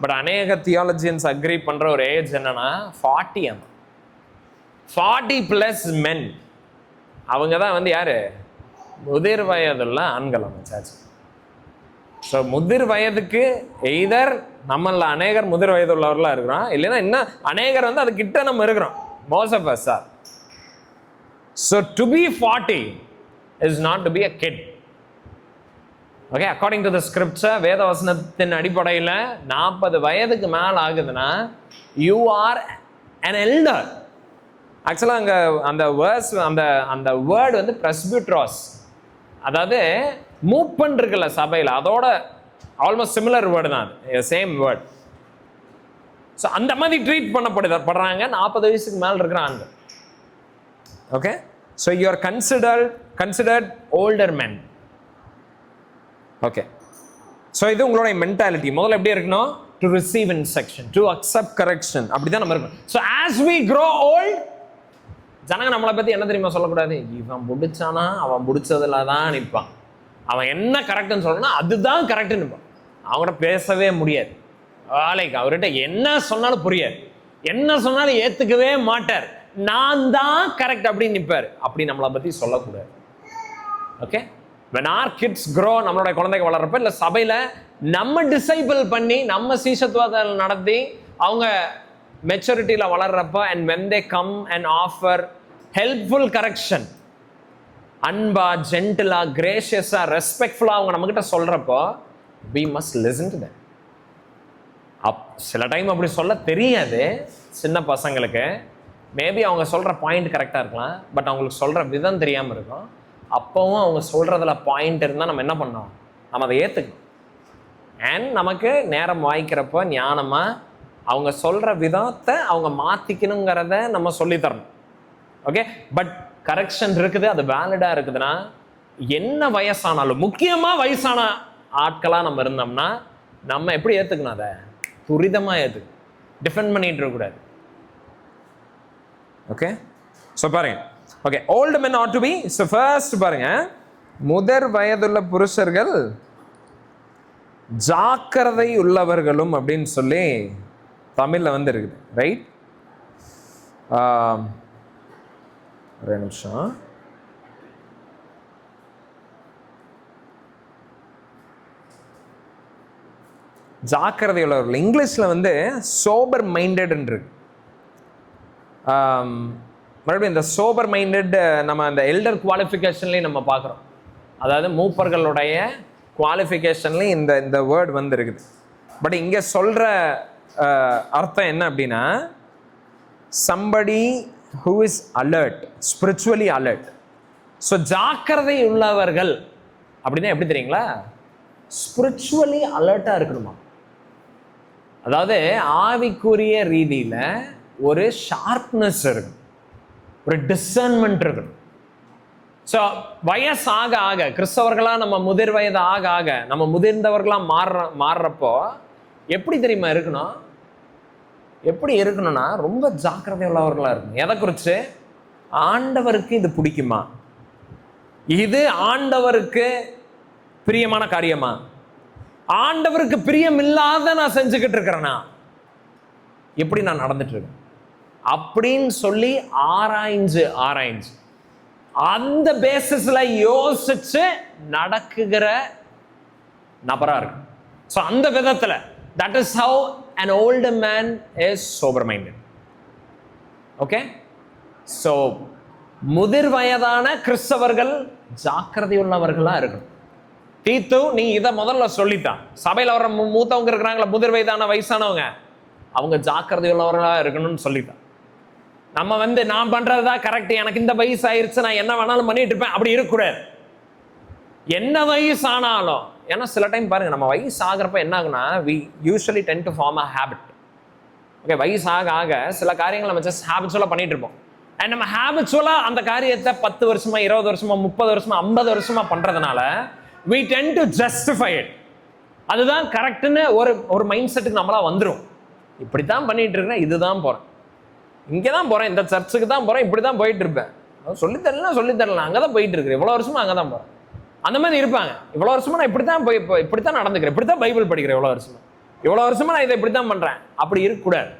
Speaker 1: பட் அநேக தியாலஜியன்ஸ் அக்ரி பண்ணுற ஒரு ஏஜ் என்னன்னா 40. 40+ மென், அவங்க தான் யாரு? முதிர் வயதுள்ள ஆண்கள் அமைச்சாச்சு. ஸோ முதிர் வயதுக்கு எய்தர் நம்மள அநேகர் முதிர் வயது உள்ளவர்களாக இருக்கிறோம், இல்லைன்னா இன்னும் அநேகர் அது கிட்ட நம்ம இருக்கிறோம். Most of us are. So to be 40 is not to be a kid. Okay, according to the scripture, வேத வசனத்தின் அடிப்படையில் 40 வயதுக்கு மேலே ஆகுதுன்னா யூ ஆர் an elder. ஆக்சுவலாக அங்கே அந்த வேர்ஸ் அந்த வேர்டு பிரஸ்பியூட்ராஸ், அதாவது மூப்பன் இருக்குல்ல சபையில், அதோட ஆல்மோஸ்ட் சிமிலர் வேர்டு தான், சேம் வேர்டு. ஸோ அந்த மாதிரி ட்ரீட் பண்ணப்படுறாங்க 40 வயசுக்கு மேலே இருக்கிற ஆண்கள். Okay, so you are considered older men. Okay, so இது உங்களுடைய மென்டாலிட்டி. முதல்ல எப்படி இருக்கணும்? To receive instruction, to accept correction, அப்படிதான் நம்ம இருக்கணும். So as we grow old, ஜனங்க நம்மளை பற்றி என்ன தெரியுமா சொல்லக்கூடாது? இவன் முடிச்சானா அவன் முடிச்சதுல தான் நிற்பான், அவன் என்ன கரெக்டுன்னு சொல்லணும் அதுதான் கரெக்டுன்னு நிற்பான், அவங்கள்ட்ட பேசவே முடியாது, லைக் அவர்கிட்ட என்ன சொன்னாலும் புரியாது, என்ன சொன்னாலும் ஏற்றுக்கவே மாட்டார், நான் தான் கரெக்ட் அப்படின்னு நிற்பார். அப்படி நம்மளை பற்றி சொல்லக்கூடாது. Okay, when our kids grow, நம்மளுடைய குழந்தைங்க வளர்றப்ப இல்லை சபையில் நம்ம டிசைபிள் பண்ணி நம்ம சீஷத்துவத்தை நடத்தி அவங்க மெச்சூரிட்டியில் வளர்றப்ப, and when they come and offer helpful correction, அன்பா, ஜென்டிலா, கிரேஷியஸா, ரெஸ்பெக்ட்ஃபுல்லா அவங்க நம்மகிட்ட சொல்றப்போ we must listen to them. சில டைம் அப்படி சொல்ல தெரியாது சின்ன பசங்களுக்கு, மேபி அவங்க சொல்ற பாயிண்ட் கரெக்டாக இருக்கலாம், பட் அவங்களுக்கு சொல்ற விதம் தெரியாமல் இருக்கும். அப்பவும் அவங்க சொல்றதுல பாயிண்ட் இருந்தால் நம்ம என்ன பண்ணோம்? நம்ம அதை ஏற்றுக்கணும். அண்ட் நமக்கு நேரம் வாய்க்கிறப்போ ஞானமாக அவங்க சொல்கிற விதத்தை அவங்க மாற்றிக்கணுங்கிறத நம்ம சொல்லித்தரணும். ஓகே, பட் கரெக்ஷன் இருக்குது, அது வேலிடாக இருக்குதுன்னா என்ன வயசானாலும், முக்கியமாக வயசான ஆட்களாக நம்ம இருந்தோம்னா நம்ம எப்படி ஏற்றுக்கணும்? அதை துரிதமாக ஏற்றுக்கணும், டிஃபெண்ட் பண்ணிட்டு இருக்கக்கூடாது. ஓகே, ஸோ பாருங்க. Okay, old men ought to be, so first பாருங்க, முதற் வயதுள்ள புருஷர்கள் ஜாக்கிரதை உள்ளவர்களும் அப்படின்னு சொல்லி தமிழ்ல வந்து இருக்குது. ரைட், ஒரு நிமிஷம். ஜாக்கிரதை உள்ளவர்கள் இங்கிலீஷ்ல வந்து சோபர் மைண்டட் இருக்கு. மறுபடியும் இந்த சோபர் மைண்டட் நம்ம அந்த எல்டர் குவாலிஃபிகேஷன்லையும் நம்ம பார்க்குறோம். அதாவது மூப்பர்களுடைய குவாலிஃபிகேஷன்லையும் இந்த வேர்ட் வந்து இருக்குது. பட் இங்கே சொல்கிற அர்த்தம் என்ன அப்படின்னா, somebody who is alert, spiritually alert. So ஜாக்கிரதை உள்ளவர்கள் அப்படின்னா எப்படி தெரியுங்களா? ஸ்பிரிச்சுவலி அலர்ட்டாக இருக்கணுமா. அதாவது ஆவிக்குரிய ரீதியில் ஒரு ஷார்ப்னஸ் இருக்கணும், ஒரு டிசர்ன்மெண்ட் இருக்கணும். ஸோ வயசு ஆக ஆக, கிறிஸ்தவர்களாக நம்ம முதிர் வயது ஆக ஆக, நம்ம முதிர்ந்தவர்களாக மாறுறப்போ எப்படி தெரியுமா இருக்கணும்? எப்படி இருக்கணும்னா ரொம்ப ஜாக்கிரதை உள்ளவர்களாக இருக்கணும். எதை குறித்து? ஆண்டவருக்கு இது பிடிக்குமா, இது ஆண்டவருக்கு பிரியமான காரியமா, ஆண்டவருக்கு பிரியம் இல்லாத நான் செஞ்சுக்கிட்டு இருக்கிறேன்னா எப்படி நான் நடந்துட்டு இருக்கேன் அப்படின்னு சொல்லி ஆராய்ஞ்சு அந்த பேசிஸ்ல யோசிச்சு நடக்குகிற நபரா இருக்கு. ஸோ அந்த விதத்துல that is how an older man is sober minded. Okay, so முதிர் வயதான கிறிஸ்தவர்கள் ஜாக்கிரதை உள்ளவர்களா இருக்கணும். தீத்து நீ இதை முதல்ல சொல்லிட்டான். சபையில் வர மூத்தவங்க இருக்கிறாங்களா, முதிர் வயதான வயசானவங்க, அவங்க ஜாக்கிரதை உள்ளவர்களா இருக்கணும்னு சொல்லிட்டான். நம்ம வந்து நான் பண்றதுதான் கரெக்ட், எனக்கு இந்த வயசு ஆயிருச்சு, நான் என்ன வேணாலும் பண்ணிட்டு இருப்பேன், அப்படி இருக்கக்கூடாது. என்ன வயசு ஆனாலும், ஏன்னா சில டைம் பாருங்க, நம்ம வயசு ஆகிறப்ப என்ன ஆகுனா, we usually tend to form a habit. Okay, வயசு ஆக ஆக சில காரியங்களை நம்ம ஜஸ்ட் ஹேபிச்சுவலாக பண்ணிட்டு இருப்போம். அண்ட் நம்ம ஹேபிச்சுவலாக அந்த காரியத்தை 10 வருஷமா 20 வருஷமா 30 வருஷமா 50 வருஷமா பண்றதுனால we tend to justify it. அதுதான் கரெக்ட்னு ஒரு மைண்ட் செட்டுக்கு நம்மளா வந்துடும். இப்படித்தான் பண்ணிட்டு இருக்கிறேன், இதுதான் போறேன், இங்கே தான் போறேன், இந்த சர்ச்சுக்கு தான் போறேன், இப்படி தான் போயிட்டு இருப்பேன், சொல்லித்தரலாம் அங்கே தான் போயிட்டு இருக்கிறேன், இவ்வளோ வருஷமா அங்கே தான் போறேன், அந்த மாதிரி இருப்பாங்க. இவ்வளோ வருஷமா நான் இப்படித்தான் நடந்துக்கிறேன், இப்படித்தான் பைபிள் படிக்கிறேன், இவ்வளோ வருஷமா நான் இதை இப்படித்தான் பண்றேன், அப்படி இருக்கக்கூடாது.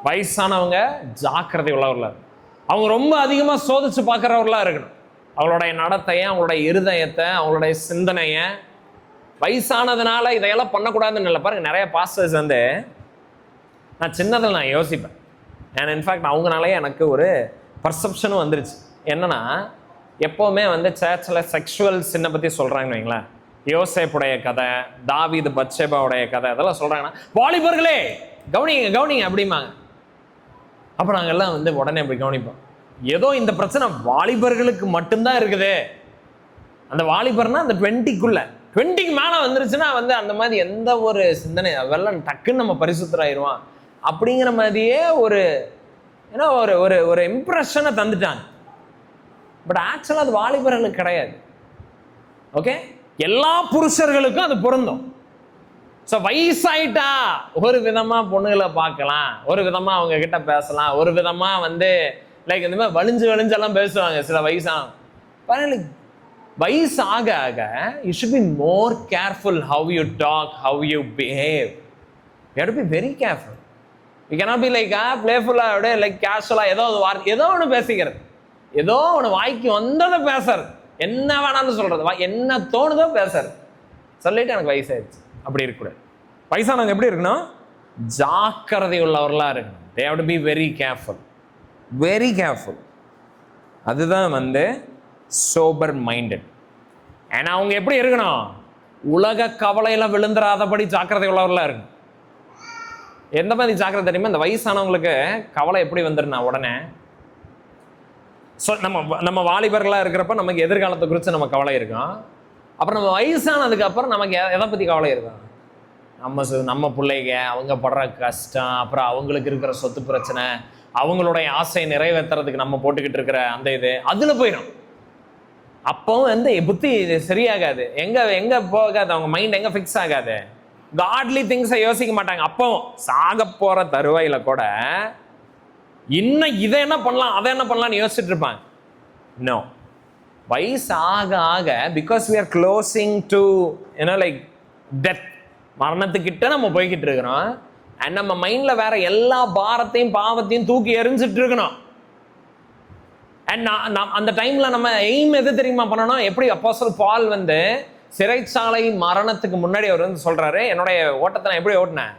Speaker 1: வயசானவங்க ஜாக்கிரதை உள்ளவர்களா, அவங்க ரொம்ப அதிகமாக சோதிச்சு பார்க்குறவர்களா இருக்கணும். அவங்களுடைய நடத்தையை, அவங்களுடைய இருதயத்தை, அவங்களுடைய சிந்தனையை. வயசானதுனால இதையெல்லாம் பண்ணக்கூடாதுன்னு இல்லை. பாருங்க, நிறைய பாஸ்டர்ஸ் வந்து நான் சின்னதில் நான் யோசிப்பேன். அண்ட் இன்ஃபேக்ட் அவங்களாலே எனக்கு ஒரு பர்செப்ஷனும் வந்துருச்சு. என்னன்னா, எப்போவுமே வந்து சர்ச்சில் செக்ஷுவல் சின்ன பற்றி சொல்கிறாங்கன்னு வைங்களேன், யோசேப்புடைய கதை, தாவீது பத்சேபாவுடைய கதை, அதெல்லாம் சொல்கிறாங்கன்னா, வாலிபர்களே கவனிங்க அப்படிம்பாங்க. அப்போ நாங்கள்லாம் வந்து உடனே அப்படி கவனிப்போம். ஏதோ இந்த பிரச்சனை வாலிபர்களுக்கு மட்டும்தான் இருக்குது. அந்த வாலிபர்னா அந்த 20க்கு மேலே வந்துருச்சுன்னா வந்து அந்த மாதிரி எந்த ஒரு சிந்தனை, அதெல்லாம் டக்குன்னு நம்ம பரிசுத்தராயிருவான் அப்படிங்கிற மாதிரியே ஒரு ஏன்னா ஒரு இம்ப்ரெஷனை தந்துட்டாங்க. பட் ஆக்சுவலாக அது வாலிபர்களுக்கு கிடையாது. ஓகே, எல்லா புருஷர்களுக்கும் அது பொருந்தும். ஸோ வயசாயிட்டா ஒரு விதமா பொண்ணுகளை பார்க்கலாம், ஒரு விதமா அவங்க கிட்ட பேசலாம், ஒரு விதமா வந்து லைக் இந்த மாதிரி வலிஞ்செல்லாம் பேசுவாங்க சில வயசான. பாருங்க, வயசு ஆக ஆக you should be more careful how you talk, how you behave. You have to be very careful. You cannot be like பிளேஃபுல்லா, அப்படியே லைக் கேஷுவலா ஏதோ ஒன்று பேசிக்கிறது, ஏதோ ஒன்று வாய்க்கு வந்ததை பேசுறது, என்ன வேணாலும் சொல்றது, என்ன தோணுதோ பேசுறது, சொல்லிட்டு எனக்கு வயசாயிடுச்சு அப்படி இருக்கக்கூடாது. வயசானவங்க எப்படி இருக்கணும்? ஜாக்கிரதை உள்ளவர்களா இருக்கணும். they have to be very careful. அதுதான் வந்து sober minded. ஏன்னா அவங்க எப்படி இருக்கணும்? உலக கவலையில விழுந்துராதபடி ஜாக்கிரதை உள்ளவர்களா இருக்கணும். எந்த மாதிரி ஜாக்கிரதை தெரியுமா? இந்த வயசானவங்களுக்கு கவலை எப்படி வந்துருனா உடனே, நம்ம வாலிபர்களா இருக்கிறப்ப நமக்கு எதிர்காலத்தை குறித்து நம்ம கவலை இருக்கும். அப்புறம் நம்ம வயசானதுக்கு அப்புறம் நமக்கு எதை பற்றி கவலை இருக்கும்? நம்ம பிள்ளைங்க அவங்க படுற கஷ்டம், அப்புறம் அவங்களுக்கு இருக்கிற சொத்து பிரச்சனை, அவங்களுடைய ஆசையை நிறைவேற்றுறதுக்கு நம்ம போட்டுக்கிட்டு இருக்கிற அந்த இது அதில் போயிடும். அப்பவும் வந்து புத்தி சரியாகாது, எங்க போகாது, அவங்க மைண்ட் எங்க ஃபிக்ஸ் ஆகாது, காட்லி திங்ஸை யோசிக்க மாட்டாங்க. அப்பவும் சாக போற தருவாயில கூட இன்னும் இதை என்ன பண்ணலாம் அதை என்ன பண்ணலாம்னு யோசிச்சுட்டு இருப்பாங்க. நோ, வயசு ஆக ஆக, because we are closing to like death, மரணத்துக்கிட்ட நம்ம போய்கிட்டு இருக்கிறோம். அண்ட் நம்ம மைண்ட்ல வேற எல்லா பாரத்தையும் பாவத்தையும் தூக்கி எறிஞ்சிட்டு இருக்கணும். அண்ட் அந்த டைம்ல நம்ம எய்ம் எது தெரியுமா பண்ணணும்? எப்படி அப்போஸ்தலர் பால் வந்து சிறைச்சாலை மரணத்துக்கு முன்னாடி அவர் வந்து சொல்றாரு, என்னுடைய ஓட்டத்தை நான் எப்படி ஓட்டினேன்,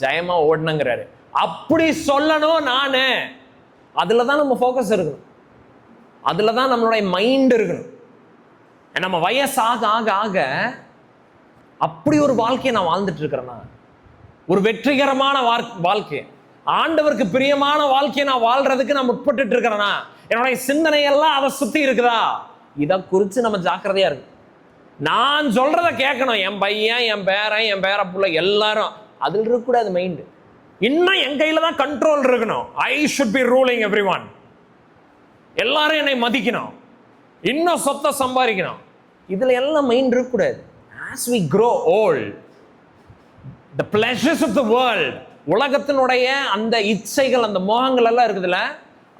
Speaker 1: ஜெயமா ஓடணுங்கிறாரு. அப்படி சொல்லணும் நானு. அதுல தான் நம்ம ஃபோக்கஸ் இருக்கணும், அதுல தான் நம்மளுடைய மைண்ட் இருக்கணும். நம்ம வயசு ஆக ஆக ஆக அப்படி ஒரு வாழ்க்கையை நான் வாழ்ந்துட்டு இருக்கிறேன்னா, ஒரு வெற்றிகரமான வாழ்க்கை, ஆண்டவருக்கு பிரியமான வாழ்க்கையை நான் வாழ்றதுக்கு நான் முற்பட்டு இருக்கிறேன்னா, என்னுடைய சிந்தனை எல்லாம் அதை சுத்தி இருக்குதா, இதை குறித்து நம்ம ஜாக்கிரதையா இருக்கு. நான் சொல்றதை கேட்கணும். என் பையன், என் பேரன், என் பேர புள்ள எல்லாரும் அதில் இருக்கக்கூடாது மைண்டு. இன்னும் என் கையில தான் கண்ட்ரோல் இருக்கணும். I should be ruling everyone. எல்லாரும் என்னை மதிக்கணும், இன்னும் சொத்தை சம்பாதிக்கணும், இதுல எல்லாம் மைண்ட் இருக்கக்கூடாது. As we grow old, the pleasures of the world, உலகத்தினுடைய அந்த இச்சைகள், அந்த மோகங்கள் எல்லாம் இருக்குதுல்ல,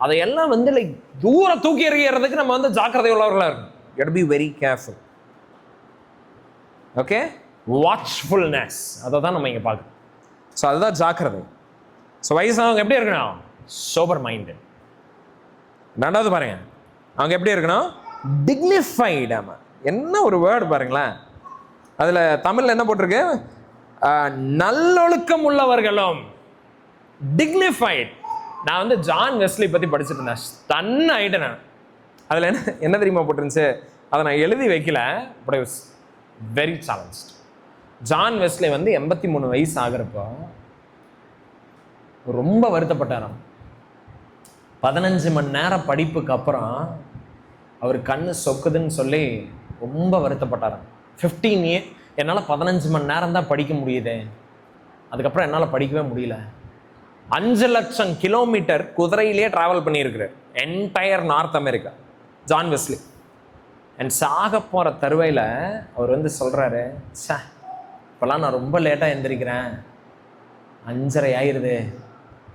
Speaker 1: அதையெல்லாம் வந்து லைக் தூர தூக்கி எறிகிறதுக்கு நம்ம வந்து ஜாக்கிரதை உள்ளவர்களா இருக்கும். You have to be very careful. Okay, watchfulness, அதை தான் நம்ம இங்கே பார்க்கணும். ஸோ அதுதான் ஜாக்கிரதை. ஸோ வயசானவங்க எப்படி இருக்கணும்? Sober mind. ரெண்டாவது பாருங்க, அவங்க எப்படி இருக்கணும்? டிக்னிஃபைடு. ஆமாம், என்ன ஒரு வேர்டு பாருங்களேன். அதில் தமிழில் என்ன போட்டிருக்கு? நல்லொழுக்கம் உள்ளவர்களும். டிக்னிஃபைட். நான் வந்து ஜான் வெஸ்லி பற்றி படிச்சுட்டு இருந்தேன், ஸ்டன் ஆகிட்டேன் நான். அதில் என்ன தெரியுமா போட்டிருந்துச்சு? அதை நான் எழுதி வைக்கல, but I was very challenged. John Wesley வந்து 83 வயசு ஆகிறப்போ ரொம்ப வருத்தப்பட்டாராம். 15 மணி நேரம் படிப்புக்கு அப்புறம் அவர் கண்ணு சொக்குதுன்னு சொல்லி ரொம்ப வருத்தப்பட்டாராம். 15 இயர் என்னால் 15 மணி நேரம் தான் படிக்க முடியுது, அதுக்கப்புறம் என்னால் படிக்கவே முடியல. 5 லட்சம் கிலோமீட்டர் குதிரையிலேயே டிராவல் பண்ணியிருக்கிறார், entire north America, John Wesley. And சாக போகிற தருவையில் அவர் வந்து சொல்கிறாரு, சே இப்போல்லாம் நான் ரொம்ப லேட்டாக எந்திரிக்கிறேன், 5:30 ஆயிடுது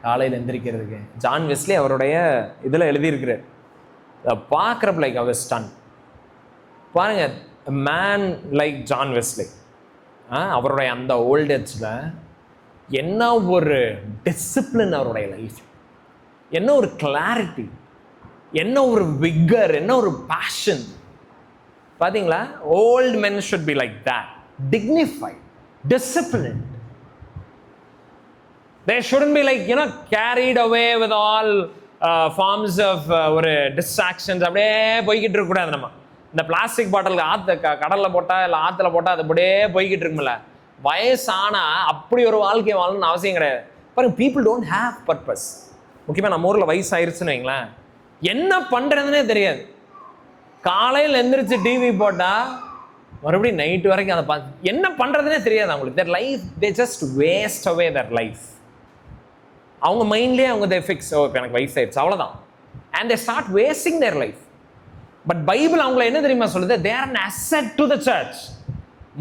Speaker 1: காலையில் எந்திரிக்கிறதுக்கு. ஜான் வெஸ்லி அவருடைய இதில் எழுதியிருக்கிறார். அதை பார்க்குறப்ப லைக் அவர் ஸ்டன். பாருங்க, மேன் லைக் ஜான் வெஸ்லி, அவருடைய அந்த ஓல்டேஜில் என்ன ஒரு டிசிப்ளின் அவருடைய லைஃப், என்ன ஒரு கிளாரிட்டி, என்ன ஒரு விகர், என்ன ஒரு பேஷன். பார்த்தீங்களா? Old men should be like that, dignified, disciplined. They shouldn't be like, carried away with all forms of ஒரு distractions. அப்படியே போய்கிட்டு இருக்கக்கூடாது. நம்ம இந்த பிளாஸ்டிக் பாட்டில் கடலில் போட்டால் இல்லை ஆற்றுல போட்டால் அது அப்படியே போய்கிட்டு இருக்குமில்ல. வயசானா அப்படி ஒரு வாழ்க்கையை வாழணும்னு அவசியம் கிடையாது. பாருங்க, பீப்புள் டோன்ட் ஹேவ் பர்பஸ். முக்கியமாக நம்ம ஊரில் வயசாயிருச்சுன்னு வைங்களேன், என்ன பண்ணுறதுனே தெரியாது. காலையில் எந்திரிச்சு டிவி போட்டால் மறுபடியும் நைட்டு வரைக்கும் அதை பார்த்து என்ன பண்ணுறதுனே தெரியாது அவங்களுக்கு. their life, they just waste away their life. அவங்க மைண்ட்லேயே அவங்க they fix, இப்போ எனக்கு வயசாயிடுச்சு அவ்வளோதான், and they start wasting their life. But Bible அவங்கள என்ன தெரியுமா சொல்லுது? they are an asset to the church.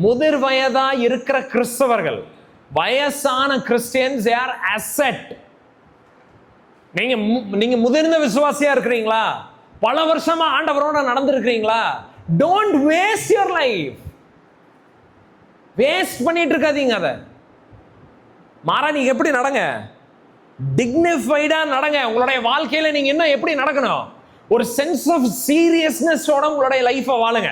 Speaker 1: முதிர் வயதா இருக்கிற கிறிஸ்தவர்கள், வயசான கிறிஸ்டியன்ஸ், they are asset. நீங்க முதிர்ந்த விசுவாசியா இருக்கிறீங்களா? பல வருஷமா ஆண்டவரோட நடந்திருக்கிறீங்களா? Don't waste your life. Waste பண்ணிட்டு இருக்காதீங்க அதை. மாறா நீங்க எப்படி நடங்க? டிக்னிஃபைடா நடங்க. உங்களுடைய வாழ்க்கையில நீங்க என்ன எப்படி நடக்கணும்? ஒரு சென்ஸ் ஆஃப் சீரியஸ்னஸோட உங்களுடைய லைஃபை வாழுங்க.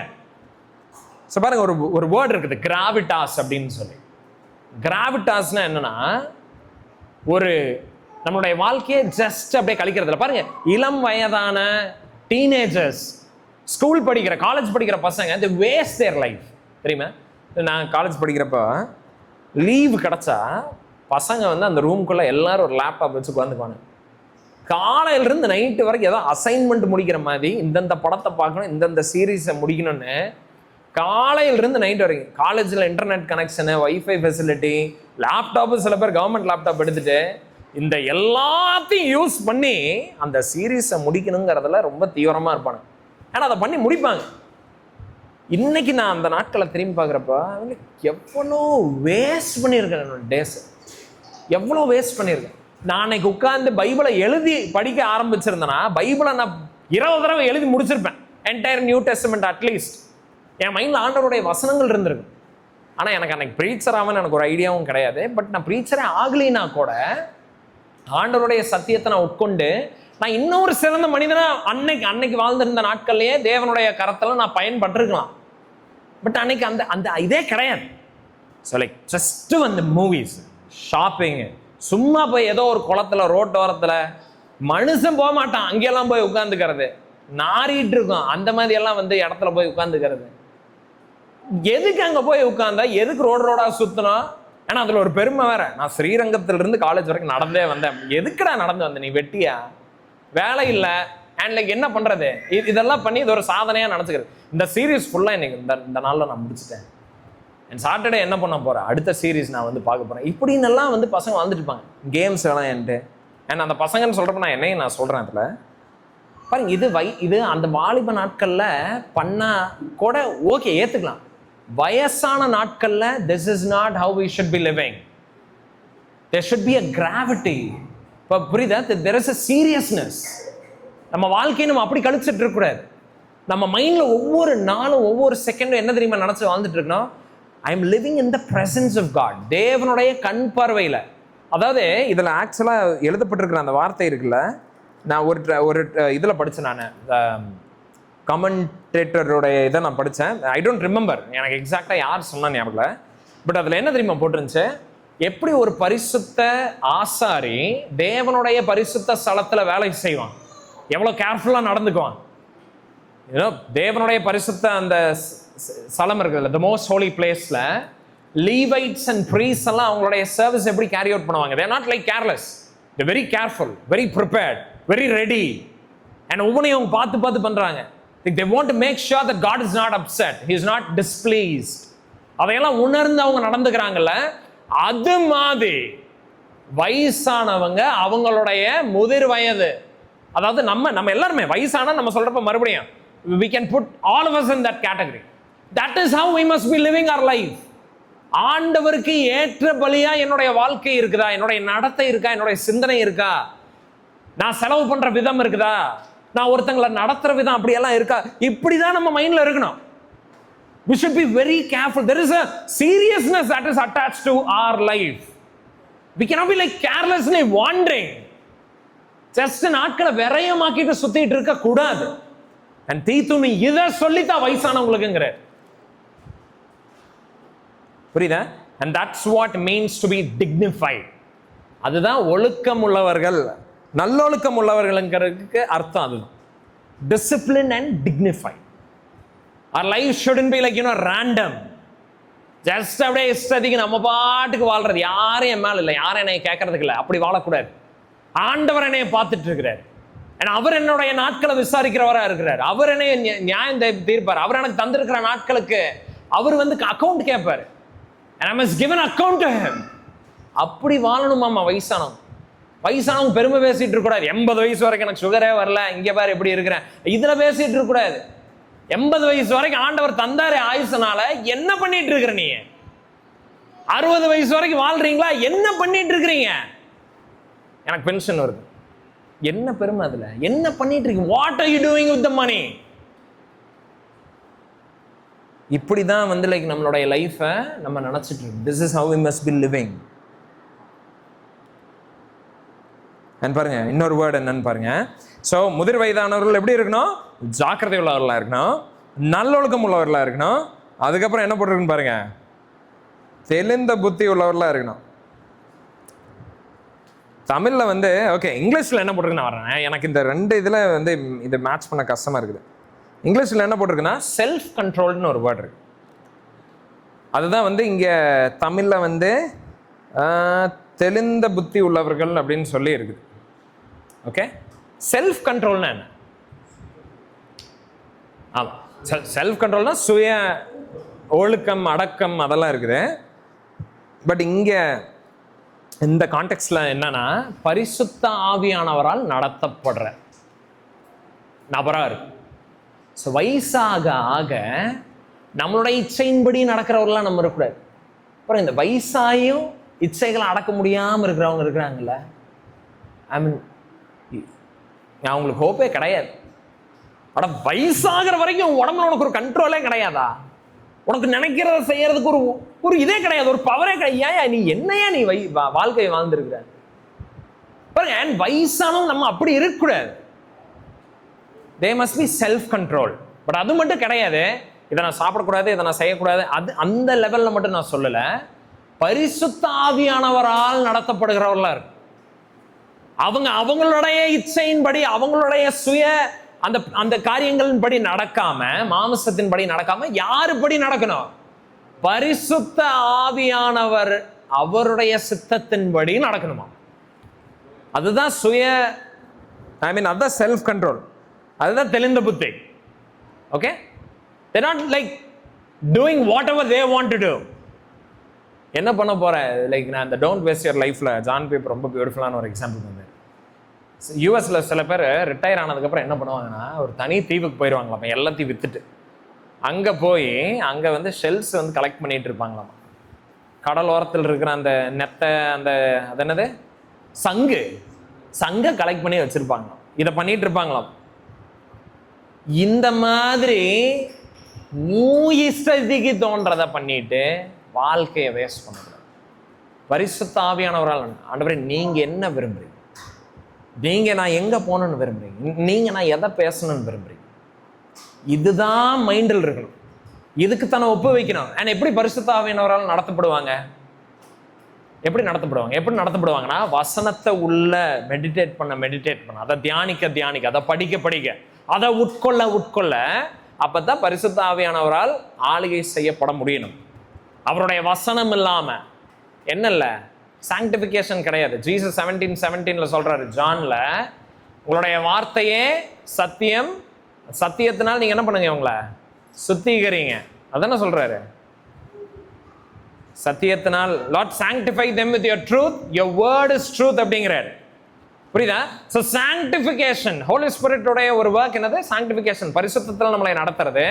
Speaker 1: பாருங்க, ஒரு வேர்ட் இருக்குது, கிராவிட்டாஸ் அப்படின்னு சொல்லி. கிராவிட்டாஸ்னா என்னன்னா, ஒரு நம்மளுடைய வாழ்க்கையை ஜஸ்ட் அப்படியே கழிக்கிறதுல. பாருங்க, இளம் வயதான டீனேஜர்ஸ், ஸ்கூல் படிக்கிற, காலேஜ் படிக்கிற பசங்க, they waste their life. தெரியுமா? நான் காலேஜ் படிக்கிறப்ப லீவு கிடச்சா பசங்க வந்து அந்த ரூம்குள்ளே எல்லாரும் ஒரு லேப்டாப் வச்சு உட்காந்துக்குவாங்க. காலையிலிருந்து நைட்டு வரைக்கும் ஏதோ அசைன்மெண்ட் முடிக்கிற மாதிரி இந்தந்த படத்தை பார்க்கணும், இந்தந்த சீரீஸை முடிக்கணும்னு காலையிலிருந்து நைட்டு வரைக்கும். காலேஜில் internet connection, wifi facility, laptop, சில பேர் கவர்மெண்ட் லேப்டாப் எடுத்துகிட்டு இந்த எல்லாத்தையும் யூஸ் பண்ணி அந்த சீரீஸை முடிக்கணுங்கிறதுல ரொம்ப தீவிரமாக இருப்பாங்க. ஆனால் அதை பண்ணி முடிப்பாங்க. இன்னைக்கு நான் அந்த நாட்களை திரும்பி பார்க்குறப்ப எவ்வளோ வேஸ்ட் பண்ணியிருக்கேன் என்னோட டேஸ், எவ்வளோ வேஸ்ட் பண்ணியிருக்கேன். நான் அன்னைக்கு உட்காந்து பைபிளை எழுதி படிக்க ஆரம்பிச்சிருந்தேன்னா பைபிளை நான் 20 தடவை எழுதி முடிச்சிருப்பேன். என்டையர் நியூ டெஸ்டமெண்ட் அட்லீஸ்ட் என் மைண்டில் ஆண்டவருடைய வசனங்கள் இருந்திருக்கு. ஆனால் எனக்கு அன்னைக்கு ப்ரீச்சர் ஆகணும்னு எனக்கு ஒரு ஐடியாவும் கிடையாது. பட் நான் ப்ரீச்சரே ஆகலினா கூட ஆண்டவருடைய சத்தியத்தை நான் உட்கொண்டு நான் இன்னொரு சிறந்த மனிதனா அன்னைக்கு வாழ்ந்திருந்த நாட்கள்லயே தேவனுடைய கரத்தில் நான் பயன்பட்டிருக்கலாம். பட் அன்னைக்கு அந்த அந்த இதே கிடையாது. ஸோ லைக் ஜஸ்ட் வந்து மூவிஸ், ஷாப்பிங்கு, சும்மா போய் ஏதோ ஒரு குளத்துல ரோட்டோரத்தில் மனுஷன் போக மாட்டான் அங்கெல்லாம் போய் உட்காந்துக்கிறது, நாரிட்டு இருக்கும் அந்த மாதிரி எல்லாம் வந்து இடத்துல போய் உட்காந்துக்கிறது. எதுக்கு அங்கே போய் உட்காந்தா, எதுக்கு ரோடா சுற்றணும்? ஏன்னா அதில் ஒரு பெருமை வேற. நான் ஸ்ரீரங்கத்திலிருந்து காலேஜ் வரைக்கும் நடந்தே வந்தேன். எதுக்குடா நடந்து வந்தேன்? நீ வெட்டியா? வேலை இல்லை. அண்ட் லைக் என்ன பண்ணுறது? இதெல்லாம் பண்ணி இது ஒரு சாதனையாக நினச்சிக்கிறது. இந்த சீரீஸ் ஃபுல்லாக இன்னைக்கு இந்த நாளில் நான் முடிச்சுட்டேன். அண்ட் சாட்டர்டே என்ன பண்ண போகிறேன், அடுத்த சீரீஸ் நான் வந்து பார்க்க போகிறேன். இப்படின்னு எல்லாம் வந்து பசங்க வந்துட்டு இருப்பாங்க கேம்ஸ் எல்லாம் என்ட்டு. அண்ட் அந்த பசங்கன்னு சொல்கிறப்ப நான் என்னையும் நான் சொல்கிறேன் அதில் பாருங்க, இது அந்த வாலிப நாட்களில் பண்ணால் கூட ஓகே, ஏற்றுக்கலாம். வயசான நாட்கள்ல this is not how we should be living. There should be a gravity. இப்போ புரியுதா? there is a seriousness. நம்ம வாழ்க்கையை நம்ம அப்படி கழிச்சிட்டு இருக்கக்கூடாது. நம்ம மைண்ட்ல ஒவ்வொரு நாளும் ஒவ்வொரு செகண்டும் என்ன தெரியுமா நினைச்சு வாழ்ந்துட்டு இருக்கணும், I am living in the presence of God. தேவனுடைய கண் பார்வையில. அதாவது இதுல ஆக்சுவலா எழுதப்பட்டிருக்கிற அந்த வார்த்தை இருக்குல்ல, நான் ஒரு இதுல படிச்சேன், நான் கமெண்டேட்டருடைய இதை நான் படித்தேன். ஐ டோன்ட் ரிமெம்பர், எனக்கு எக்ஸாக்டாக யார் சொன்னா ஞாபகம். பட் அதில் என்ன தெரியுமா போட்டிருந்துச்சு, எப்படி ஒரு பரிசுத்த ஆசாரி தேவனுடைய பரிசுத்த ஸ்தலத்தில் வேலை செய்வான், எவ்வளோ கேர்ஃபுல்லாக நடந்துக்குவான். ஏன்னா தேவனுடைய பரிசுத்த அந்த ஸ்தலம் இருக்குல்ல, த மோஸ்ட் ஹோலி பிளேஸில் லீவைட்ஸ் அண்ட் ப்ரீஸ் எல்லாம் அவங்களுடைய சர்வீஸ் எப்படி கேரி அவுட் பண்ணுவாங்க. தேர் not like careless, they very careful, very prepared, very ready. And ஒவ்வொன்றையும் அவங்க பார்த்து பண்ணுறாங்க. They want to make sure that God is not upset, he is not displeased. அதையெல்லாம் உணர்ந்து அவங்க நடந்துக்கிறாங்கல்ல, அது மாதிரி வயசானவங்க அவங்களுடைய முதிர் வயது, அதாவது நம்ம எல்லாருமே வயசான நம்ம சொல்றப்ப மறுபடியும் we can put all of us in that category. That is how we must be living our life. ஆண்டவருக்கு ஏற்ற பலியா என்னுடைய வாழ்க்கை இருக்குதா, என்னுடைய நடத்தை இருக்கா, என்னுடைய சிந்தனை இருக்கா, நான் செலவு பண்ற விதம் இருக்குதா, நான் ஒருத்தங்களை நடத்துற விதம் அப்படியெல்லாம் இருக்கா, இப்படிதான் நம்ம மைண்ட்ல இருக்கணும். We should be very careful. There is a seriousness that is attached to our life. We cannot be like carelessly wandering. Just நாட்களை விரயமாக்கிட்டு சுத்திட்டு இருக்க கூடாது. And தீத்துமி இதை சொல்லித்தான் வயசானவங்களுக்குங்கிற, புரியுதா? And that's what means to be dignified. அதுதான் ஒழுக்கம் உள்ளவர்கள், நல்லொழுக்கம் உள்ளவர்களுங்கிறதுக்கு அர்த்தம். அதுதான் discipline and dignified. our life shouldn't be like random, just அப்படியே இஷ்டத்துக்கு நம்ம பாட்டுக்கு வாழ்றது, யாரும் என் மேல இல்லை, யாரும் என்னை கேட்கறதுக்கு இல்லை, அப்படி வாழக்கூடாது. ஆண்டவர் என்னைய பார்த்துட்டு இருக்கிறார், அவர் என்னுடைய நாட்களை விசாரிக்கிறவரா இருக்கிறார், அவர் என்னை நியாயம் தீர்ப்பார், அவர் எனக்கு தந்திருக்கிற நாட்களுக்கு அவர் வந்து அக்கௌண்ட் கேட்பார். and I must give an account to him. அப்படி வாழணுமாமா வயசானவங்க. வயசானவங்க பெருமை பேசிட்டு இருக்க கூடாது. 80 வயசு வரைக்கும் எனக்கு சுகரே வரல, இங்க பாரு எப்படி இருக்கிறேன், இதுல பேசிட்டு இருக்க கூடாது. 80 வயசு வரைக்கும் ஆண்டவர் தந்தாரு ஆயுசனால, என்ன பண்ணிட்டு இருக்கிற நீ? 60 வயசு வரைக்கும் வாழ்றீங்களா, என்ன பண்ணிட்டு இருக்கிறீங்க? எனக்கு பென்ஷன் வருது, என்ன பெருமை அதுல? என்ன பண்ணிட்டு இருக்கீங்க? What are you doing with the money? இப்படிதான் வந்து லைக் நம்மளுடைய லைஃபை நம்ம நினைச்சிட்டு இருக்கோம். This is how we must be living. பாருங்க இன்னொரு வேர்டு என்னன்னு பாருங்க. ஸோ முதிர் வயதானவர்கள் எப்படி இருக்கணும்? ஜாக்கிரதை உள்ளவர்களாக இருக்கணும், நல்லொழுக்கம் உள்ளவர்களாக இருக்கணும். அதுக்கப்புறம் என்ன போட்டிருக்குன்னு பாருங்க, தெளிந்த புத்தி உள்ளவர்களாக இருக்கணும். தமிழில் வந்து ஓகே, இங்கிலீஷில் என்ன போட்டிருக்குன்னு வரேன். எனக்கு இந்த ரெண்டு இதில் வந்து இது மேட்ச் பண்ண கஷ்டமாக இருக்குது. இங்கிலீஷில் என்ன போட்டிருக்குன்னா செல்ஃப் கண்ட்ரோல்னு ஒரு வேர்டு இருக்கு. அதுதான் வந்து இங்கே தமிழில் வந்து தெளிந்த புத்தி உள்ளவர்கள் அப்படின்னு சொல்லி இருக்குது. ஓகே, செல்ஃப் கண்ட்ரோல்னா என்ன? ஆமாம், செல்ஃப் கண்ட்ரோல்னா சுய ஒழுக்கம், அடக்கம், அதெல்லாம் இருக்குது. பட் இங்கே இந்த கான்டெக்ட்ல என்னன்னா பரிசுத்த ஆவியானவரால் நடத்தப்படுற நபரா இருக்கு. ஸோ வயசாக ஆக நம்மளுடைய இச்சையின்படி நடக்கிறவர்களாம் நம்ம இருக்கக்கூடாது. அப்புறம் இந்த வயசாயும் இச்சைகளை அடக்க முடியாமல் இருக்கிறவங்க இருக்கிறாங்கல்ல, ஐ மீன் அவங்களுக்கு ஹோப்பே கிடையாது. அட வயசாகிற வரைக்கும் உடம்புல உனக்கு ஒரு கண்ட்ரோலே கிடையாதா? உனக்கு நினைக்கிறத செய்யறதுக்கு ஒரு இதே கிடையாது, ஒரு பவரே கிடையாது. நீ என்னையா நீ வாழ்க்கையை வாழ்ந்துருக்குற பாருங்க. அண்ட் வயசானவங்க நம்ம அப்படி இருக்கக்கூடாது. They must be self control. But அது மட்டும் கிடையாது, இதை நான் சாப்பிடக்கூடாது, இதை நான் செய்யக்கூடாது, அது அந்த லெவலில் மட்டும் நான் சொல்லலை. பரிசுத்த ஆவியானவரால் நடத்தப்படுகிறவர்களா இருக்கு. அவங்களுடைய இச்சையின்படி, அவங்களுடைய சுய அந்த அந்த காரியங்களின் படி நடக்காம, மாம்சத்தின் படி நடக்காம, யாருபடி நடக்கணும்? பரிசுத்த ஆவியானவர் அவருடைய சித்தத்தின்படி நடக்கணுமா? அதுதான் அதுதான் செல்ஃப் கண்ட்ரோல், அதுதான் தெளிந்த புத்தி. Okay, they're not like doing whatever they want to do. என்ன பண்ண போறேன்? லைக் நான் இந்த டோன்ட் வேஸ்ட் யுவர் லைஃப்ல ஜான் பீப் ரொம்ப பியூட்டிஃபுல்லான ஒரு எக்ஸாம்பிள் வந்து, யூஎஸ்ல சில பேர் ரிட்டையர் ஆனதுக்கப்புறம் என்ன பண்ணுவாங்கன்னா, ஒரு தனி தீவுக்கு போயிடுவாங்களாம், எல்லாத்தையும் வித்துட்டு. அங்கே போய் அங்கே வந்து ஷெல்ஸ் வந்து கலெக்ட் பண்ணிட்டு இருப்பாங்களாம். கடல் ஓரத்தில் இருக்கிற அந்த நெத்தை, அது என்னது, சங்கை கலெக்ட் பண்ணி வச்சிருப்பாங்களாம். இதை பண்ணிட்டு இருப்பாங்களாம். இந்த மாதிரி இஷ்டத்துக்கு தோன்றதை பண்ணிட்டு வாழ்க்கையை வேஸ்ட் பண்ணக்கூடாது. பரிசுத்த ஆவியானவரால், ஆண்டவரே நீங்க என்ன விரும்புறீங்க, நீங்க நான் எங்க போகணும்னு விரும்புறீங்க, நீங்க நான் எதை பேசணும்னு விரும்புறீங்க, இதுதான் மைண்டில் இருக்கணும். இதுக்கு தானே ஒப்பு வைக்கணும். அண்ட் எப்படி பரிசுத்த ஆவியானவரால் நடத்தப்படுவாங்க? எப்படி நடத்தப்படுவாங்கன்னா, வசனத்தை உள்ள மெடிடேட் பண்ண, அதை தியானிக்க, அதை படிக்க, அதை உட்கொள்ள, அப்பதான் பரிசுத்த ஆவியானவரால் ஆளுகை செய்யப்பட முடியணும். அவருடைய வசனம் இல்லாம என்ன இல்ல, சாங்டிபிகேஷன் கிடையாது. ஜீசஸ் 17:17 சொல்றாரு, ஜான்ல, உங்களுடைய வார்த்தையே சத்தியம், சத்தியத்தினால் நீங்க என்ன பண்ணுங்க, உங்களை சுத்திகரிங்க. அதான சொல்றாரு, சத்தியத்தினால். Lord sanctify them with your truth, your word is truth அப்படிங்கிறாரு. புரியுதா? So sanctification, Holy Spirit உடைய ஒரு work என்னது? sanctification, பரிசுத்தத்தில் நம்மளை நடத்துறது.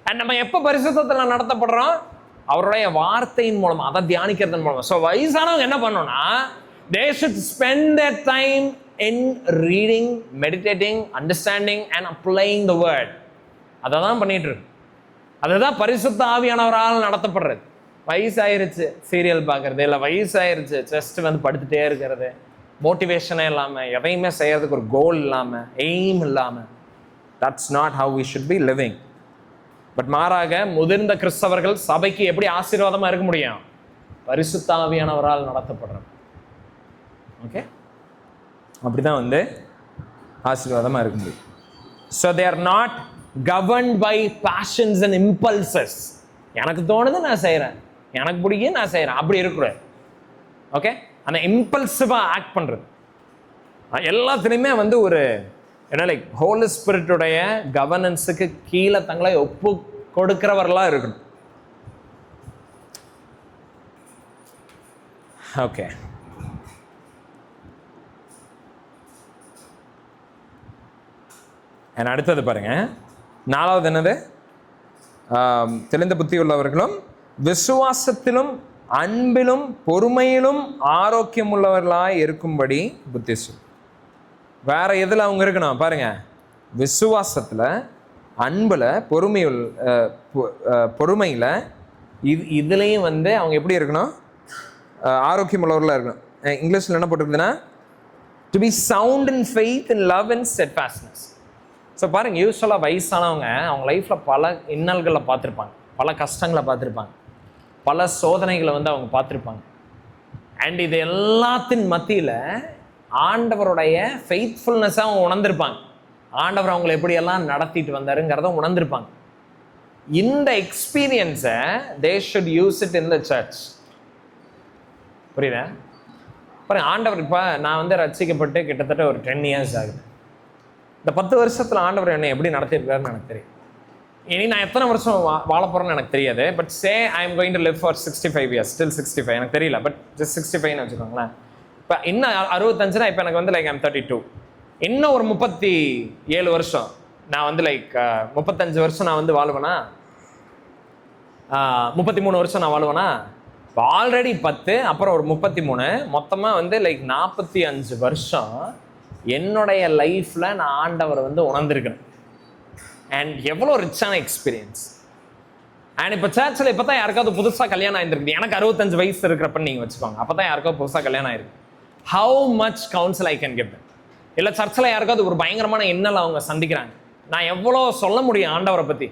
Speaker 1: அண்ட் நம்ம எப்போ பரிசுத்தத்தில் நடத்தப்படுறோம்? அவருடைய வார்த்தையின் மூலமா, அதை தியானிக்கிறதன் மூலமா. ஸோ வயசானவங்க என்ன பண்ணணும்னா, they should spend their time in reading, meditating, understanding and applying the word. அதை தான் பண்ணிட்டு இருக்கு. அதுதான் பரிசுத்த ஆவியானவரால் நடத்தப்படுறது. வயசாயிருச்சு சீரியல் பார்க்கறது, இல்லை வயசாயிருச்சு ஜஸ்ட் வந்து படுத்துட்டே இருக்கிறது, மோட்டிவேஷனே இல்லாமல், எதையுமே செய்யறதுக்கு ஒரு கோல் இல்லாமல், எய்ம் இல்லாமல், that's not how we should be living. But மாறாக முதிர்ந்த கிறிஸ்தவர்கள் சபைக்கு எப்படி ஆசீர்வாதமாக இருக்க முடியும்? பரிசுத்த ஆவியானவரால் நடத்தப்படுறது. ஓகே, அப்படிதான் வந்து ஆசீர்வாதமாக இருக்க முடியும். So they are not governed by passions and impulses. எனக்கு தோணுது நான் செய்கிறேன், எனக்கு பிடிக்கும் நான் செய்கிறேன், அப்படி இருக்கக்கூடாது. ஓகே, அந்த இம்பல்சிவாக ஆக்ட் பண்ணுறது எல்லாத்துலேயுமே வந்து ஒரு என்ன, லைக் ஹோலி ஸ்பிரிட்டுடைய கவர்னன்ஸுக்கு கீழே தங்களை ஒப்பு கொடுக்கிறவர்களாக இருக்கணும். ஓகே, அடுத்தது பாருங்க, 4வது என்னது? தெளிந்த புத்தி உள்ளவர்களும் விசுவாசத்திலும் அன்பிலும் பொறுமையிலும் ஆரோக்கியம் உள்ளவர்களாய் இருக்கும்படி புத்தி சொல். வேற எதில் அவங்க இருக்கணும் பாருங்க? விசுவாசத்தில், அன்பில், பொறுமையில், இதுலேயும் வந்து அவங்க எப்படி இருக்கணும்? ஆரோக்கியம் உள்ளவர்களாக இருக்கணும். இங்கிலீஷில் என்ன போட்டிருக்குதுன்னா, to be sound in faith in love and steadfastness. So பாருங்கள், யூஸ்வலாக வயசானவங்க அவங்க லைஃப்பில் பல இன்னல்களை பார்த்துருப்பாங்க, பல கஷ்டங்களை பார்த்துருப்பாங்க, பல சோதனைகளை வந்து அவங்க பார்த்துருப்பாங்க. அண்ட் இது எல்லாத்தின் மத்தியில் ஆண்டவருடைய ஃபெய்த்ஃபுல்னஸை அவங்க உணர்ந்திருப்பாங்க. ஆண்டவர் அவங்களை எப்படியெல்லாம் நடத்திட்டு வந்தாருங்கிறத உணர்ந்திருப்பாங்க. இந்த எக்ஸ்பீரியன்ஸை they should use it in the church. புரியுதா? பாருங்க, ஆண்டவர் இப்போ நான் வந்து ரட்சிக்கப்பட்டு கிட்டத்தட்ட ஒரு 10 இயர்ஸ் ஆகுது. இந்த 10 வருஷத்தில் ஆண்டவர் என்னை எப்படி நடத்திருக்காருன்னு எனக்கு தெரியும். இனி நான் எத்தனை வருஷம் வாழ போகிறேன்னு எனக்கு தெரியாது. But say I am going to live for 65 years, still 65, எனக்கு தெரியல, பட் ஜஸ்ட் 65ன்னு வச்சுக்கோங்களேன். இப்போ இன்னும் 65னா இப்போ எனக்கு வந்து லைக் ஐம் 32. இன்னும் ஒரு 37 வருஷம் நான் வந்து லைக் 35 வருஷம் நான் வந்து வாழுவேனா, 33 வருஷம் நான் வாழுவேனா? இப்போ ஆல்ரெடி 10, அப்புறம் ஒரு 33, மொத்தமாக வந்து லைக் 45 வருஷம் என்னுடைய லைஃப்பில் நான் ஆண்டவர் வந்து உணர்ந்திருக்கேன். அண்ட் எவ்வளோ ரிச்சான எக்ஸ்பீரியன்ஸ். அண்ட் இப்போ சர்ச்சில் இப்போ தான் யாருக்காவது புதுசாக கல்யாணம் ஆயிருக்குது. எனக்கு 65 வயசு இருக்கிறப்ப நீங்கள் வச்சுக்கோங்க. அப்போ தான் யாருக்காவது புதுசாக கல்யாணம் ஆயிருக்கு. How much council I can give. இல்லை சர்ச்சில் யாருக்காவது ஒரு பயங்கரமான எண்ணல் அவங்க சந்திக்கிறாங்க. நான் எவ்வளோ சொல்ல முடியும் ஆண்டவரை பற்றி.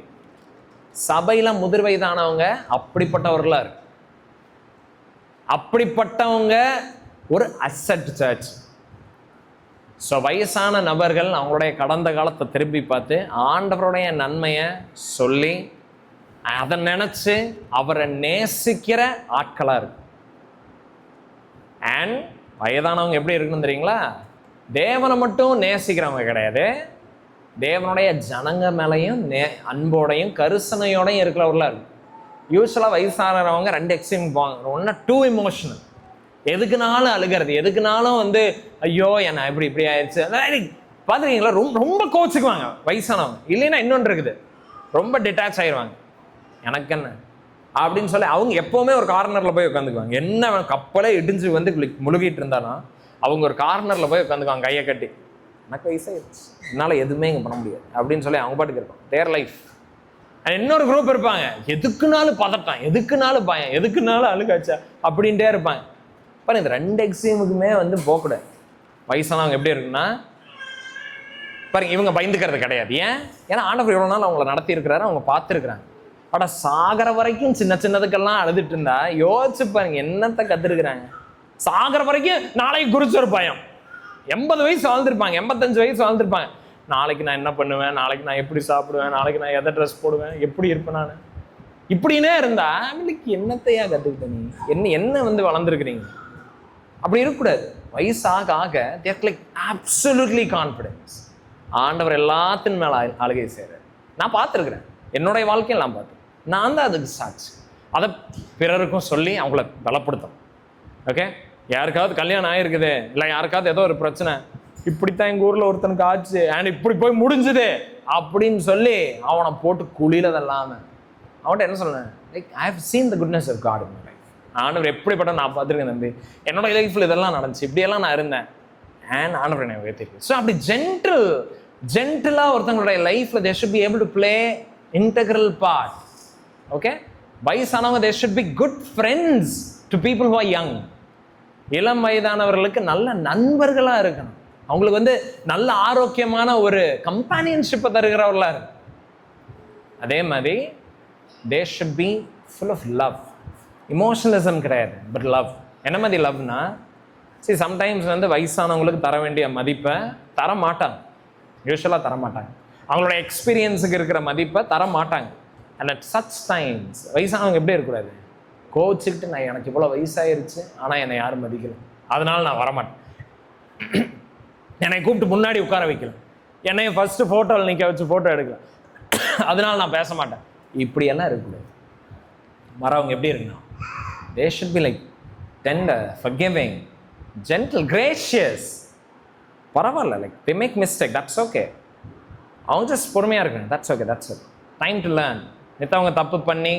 Speaker 1: சபையில் முதிர் வயதானவங்க அப்படிப்பட்டவர்களாக இருக்கு. அப்படிப்பட்டவங்க ஒரு அசட் சர்ச். ஸோ வயசான நபர்கள் அவங்களுடைய கடந்த காலத்தை திரும்பி பார்த்து ஆண்டவருடைய நன்மையை சொல்லி அதை நினச்சி அவரை நேசிக்கிற ஆட்களாக இருக்கு. அண்ட் வயதானவங்க எப்படி இருக்குன்னு தெரியுங்களா? தேவனை மட்டும் நேசிக்கிறவங்க கிடையாது, தேவனுடைய ஜனங்க மேலையும் அன்போடையும் கரிசனையோடையும் இருக்கிறவர்களாக இருக்கு. யூஸ்வலாக வயசானவங்க 2 எக்ஸ்ட்ரீம் போவாங்க. ஒன்று டூ இமோஷனல், எதுக்குனாலும் அழுகிறது, எதுக்குனாலும் ஐயோ என்ன இப்படி ஆயிடுச்சு பார்த்துருக்கீங்களா? ரொம்ப கோச்சுக்குவாங்க வயசானவங்க. இல்லைன்னா இன்னொன்று இருக்குது, ரொம்ப டிட்டாச் ஆயிடுவாங்க. எனக்கு என்ன அப்படின்னு சொல்லி அவங்க எப்போவுமே ஒரு கார்னரில் போய் உட்காந்துக்குவாங்க. என்ன கப்பலே இடிஞ்சு முழுகிட்டு இருந்தாலும் அவங்க ஒரு கார்னரில் போய் உட்காந்துக்குவாங்க கையை கட்டி. எனக்கு வயசாகிடுச்சு, என்னால் எதுவுமே இங்கே பண்ண முடியாது அப்படின்னு சொல்லி அவங்க பாட்டுக்கு இருப்பாங்க. Their life. இன்னொரு குரூப் இருப்பாங்க, எதுக்குனாலும் பதட்டம், எதுக்குனாலும் பயம், எதுக்குனாலும் அழுகாச்சா அப்படின்ட்டே இருப்பாங்க. பாரு, இந்த 2 எக்ஸ்ட்ரீமுக்குமே போகக்கூடாது. வயசானவங்க எப்படி இருக்குன்னா பாருங்க, இவங்க பயந்துக்கிறது கிடையாது. ஏன்னா ஆண்டவர் எவ்வளோ நாள் அவங்கள நடத்தி இருக்கிறாரு, அவங்க பார்த்துருக்குறாங்க. பட் சாகிற வரைக்கும் சின்னதுக்கெல்லாம் அழுதுட்டு இருந்தா யோசிச்சு பாருங்க என்னத்தை கற்றுருக்குறாங்க. சாகிற வரைக்கும் நாளைக்கு குறிச்ச ஒரு பயம். 80 வயசு வாழ்ந்துருப்பாங்க, 85 வயசு வாழ்ந்துருப்பாங்க. நாளைக்கு நான் என்ன பண்ணுவேன், நாளைக்கு நான் எப்படி சாப்பிடுவேன், நாளைக்கு நான் எதை ட்ரெஸ் போடுவேன், எப்படி இருப்பேன் நான், இப்படின்னே இருந்தா அவங்களுக்கு என்னத்தையா கற்றுக்கிட்ட நீ என்ன வளர்ந்துருக்குறீங்க. அப்படி இருக்கக்கூடாது. வயசாக ஆக தேர் லைக் அப்சல்யூட்லி கான்ஃபிடென்ஸ். ஆண்டவர் எல்லாத்தின் மேலே அழுகை செய்கிறார். நான் பார்த்துருக்குறேன், என்னுடைய வாழ்க்கையில் நான் பார்த்தேன். நான் தான் அதுக்கு சாட்சி. அதை பிறருக்கும் சொல்லி அவங்கள பலப்படுத்தும். ஓகே, யாருக்காவது கல்யாணம் ஆகிருக்குது, இல்லை யாருக்காவது ஏதோ ஒரு பிரச்சனை, இப்படித்தான் எங்கள் ஊரில் ஒருத்தனுக்கு ஆச்சு அண்ட் இப்படி போய் முடிஞ்சுது அப்படின்னு சொல்லி அவனை போட்டு குளிரதெல்லாமல் அவன்கிட்ட என்ன சொல்றேன், like I have seen the goodness of God in my life. ஆண்டவர் எப்படிப்பட்ட நான் பார்த்துருக்கேன் தம்பி, என்னோட லைஃப்பில் இதெல்லாம் நடந்துச்சு, இப்படியெல்லாம் நான் இருந்தேன் அண்ட் ஆண்டவர் என்னை உயர்த்திருக்கு. ஸோ அப்படி ஜென்டிலாக ஒருத்தங்களுடைய லைஃப்பில் they should be able to play integral part. Okay, வயசானவங்க they should be good friends to people who are young. இளம் வயதானவர்களுக்கு நல்ல நண்பர்களாக இருக்கணும். அவங்களுக்கு நல்ல ஆரோக்கியமான ஒரு கம்பானியன்ஷிப்பை தருகிறவர்களா இருக்கு. அதே மாதிரி they should be full of love. இமோஷனலிசம் கிடையாது, பட் லவ். என்ன மாதிரி லவ்னா, சரி சம்டைம்ஸ் வயசானவங்களுக்கு தர வேண்டிய மதிப்பை தர மாட்டாங்க, யூஸ்வலாக தர மாட்டாங்க. அவங்களோட எக்ஸ்பீரியன்ஸுக்கு இருக்கிற மதிப்பை தர மாட்டாங்க. அண்ட் அட் சச் டைம்ஸ் வயசானவங்க எப்படி இருக்கக்கூடாது, கோச்சிக்கிட்டு நான் எனக்கு இவ்வளோ வயசாயிருச்சு ஆனால் என்னை யாரும் மதிக்கல, அதனால நான் வரமாட்டேன், என்னை கூப்பிட்டு முன்னாடி உட்கார வைக்கல, என்னைய ஃபர்ஸ்ட் ஃபோட்டோவில் நிற்க வச்சு ஃபோட்டோ எடுக்கல, அதனால நான் பேச மாட்டேன், இப்படியெல்லாம் இருக்கக்கூடாது. வரவங்க எப்படி இருக்குன்னா, they should be like tender, forgiving, gentle, gracious. பரவாயில்ல, like they make mistake, that's okay. அவங்க ஜஸ்ட் பொறுமையாக இருக்கணும், that's okay, that's okay. Time to learn. மித்தவங்க தப்பு பண்ணி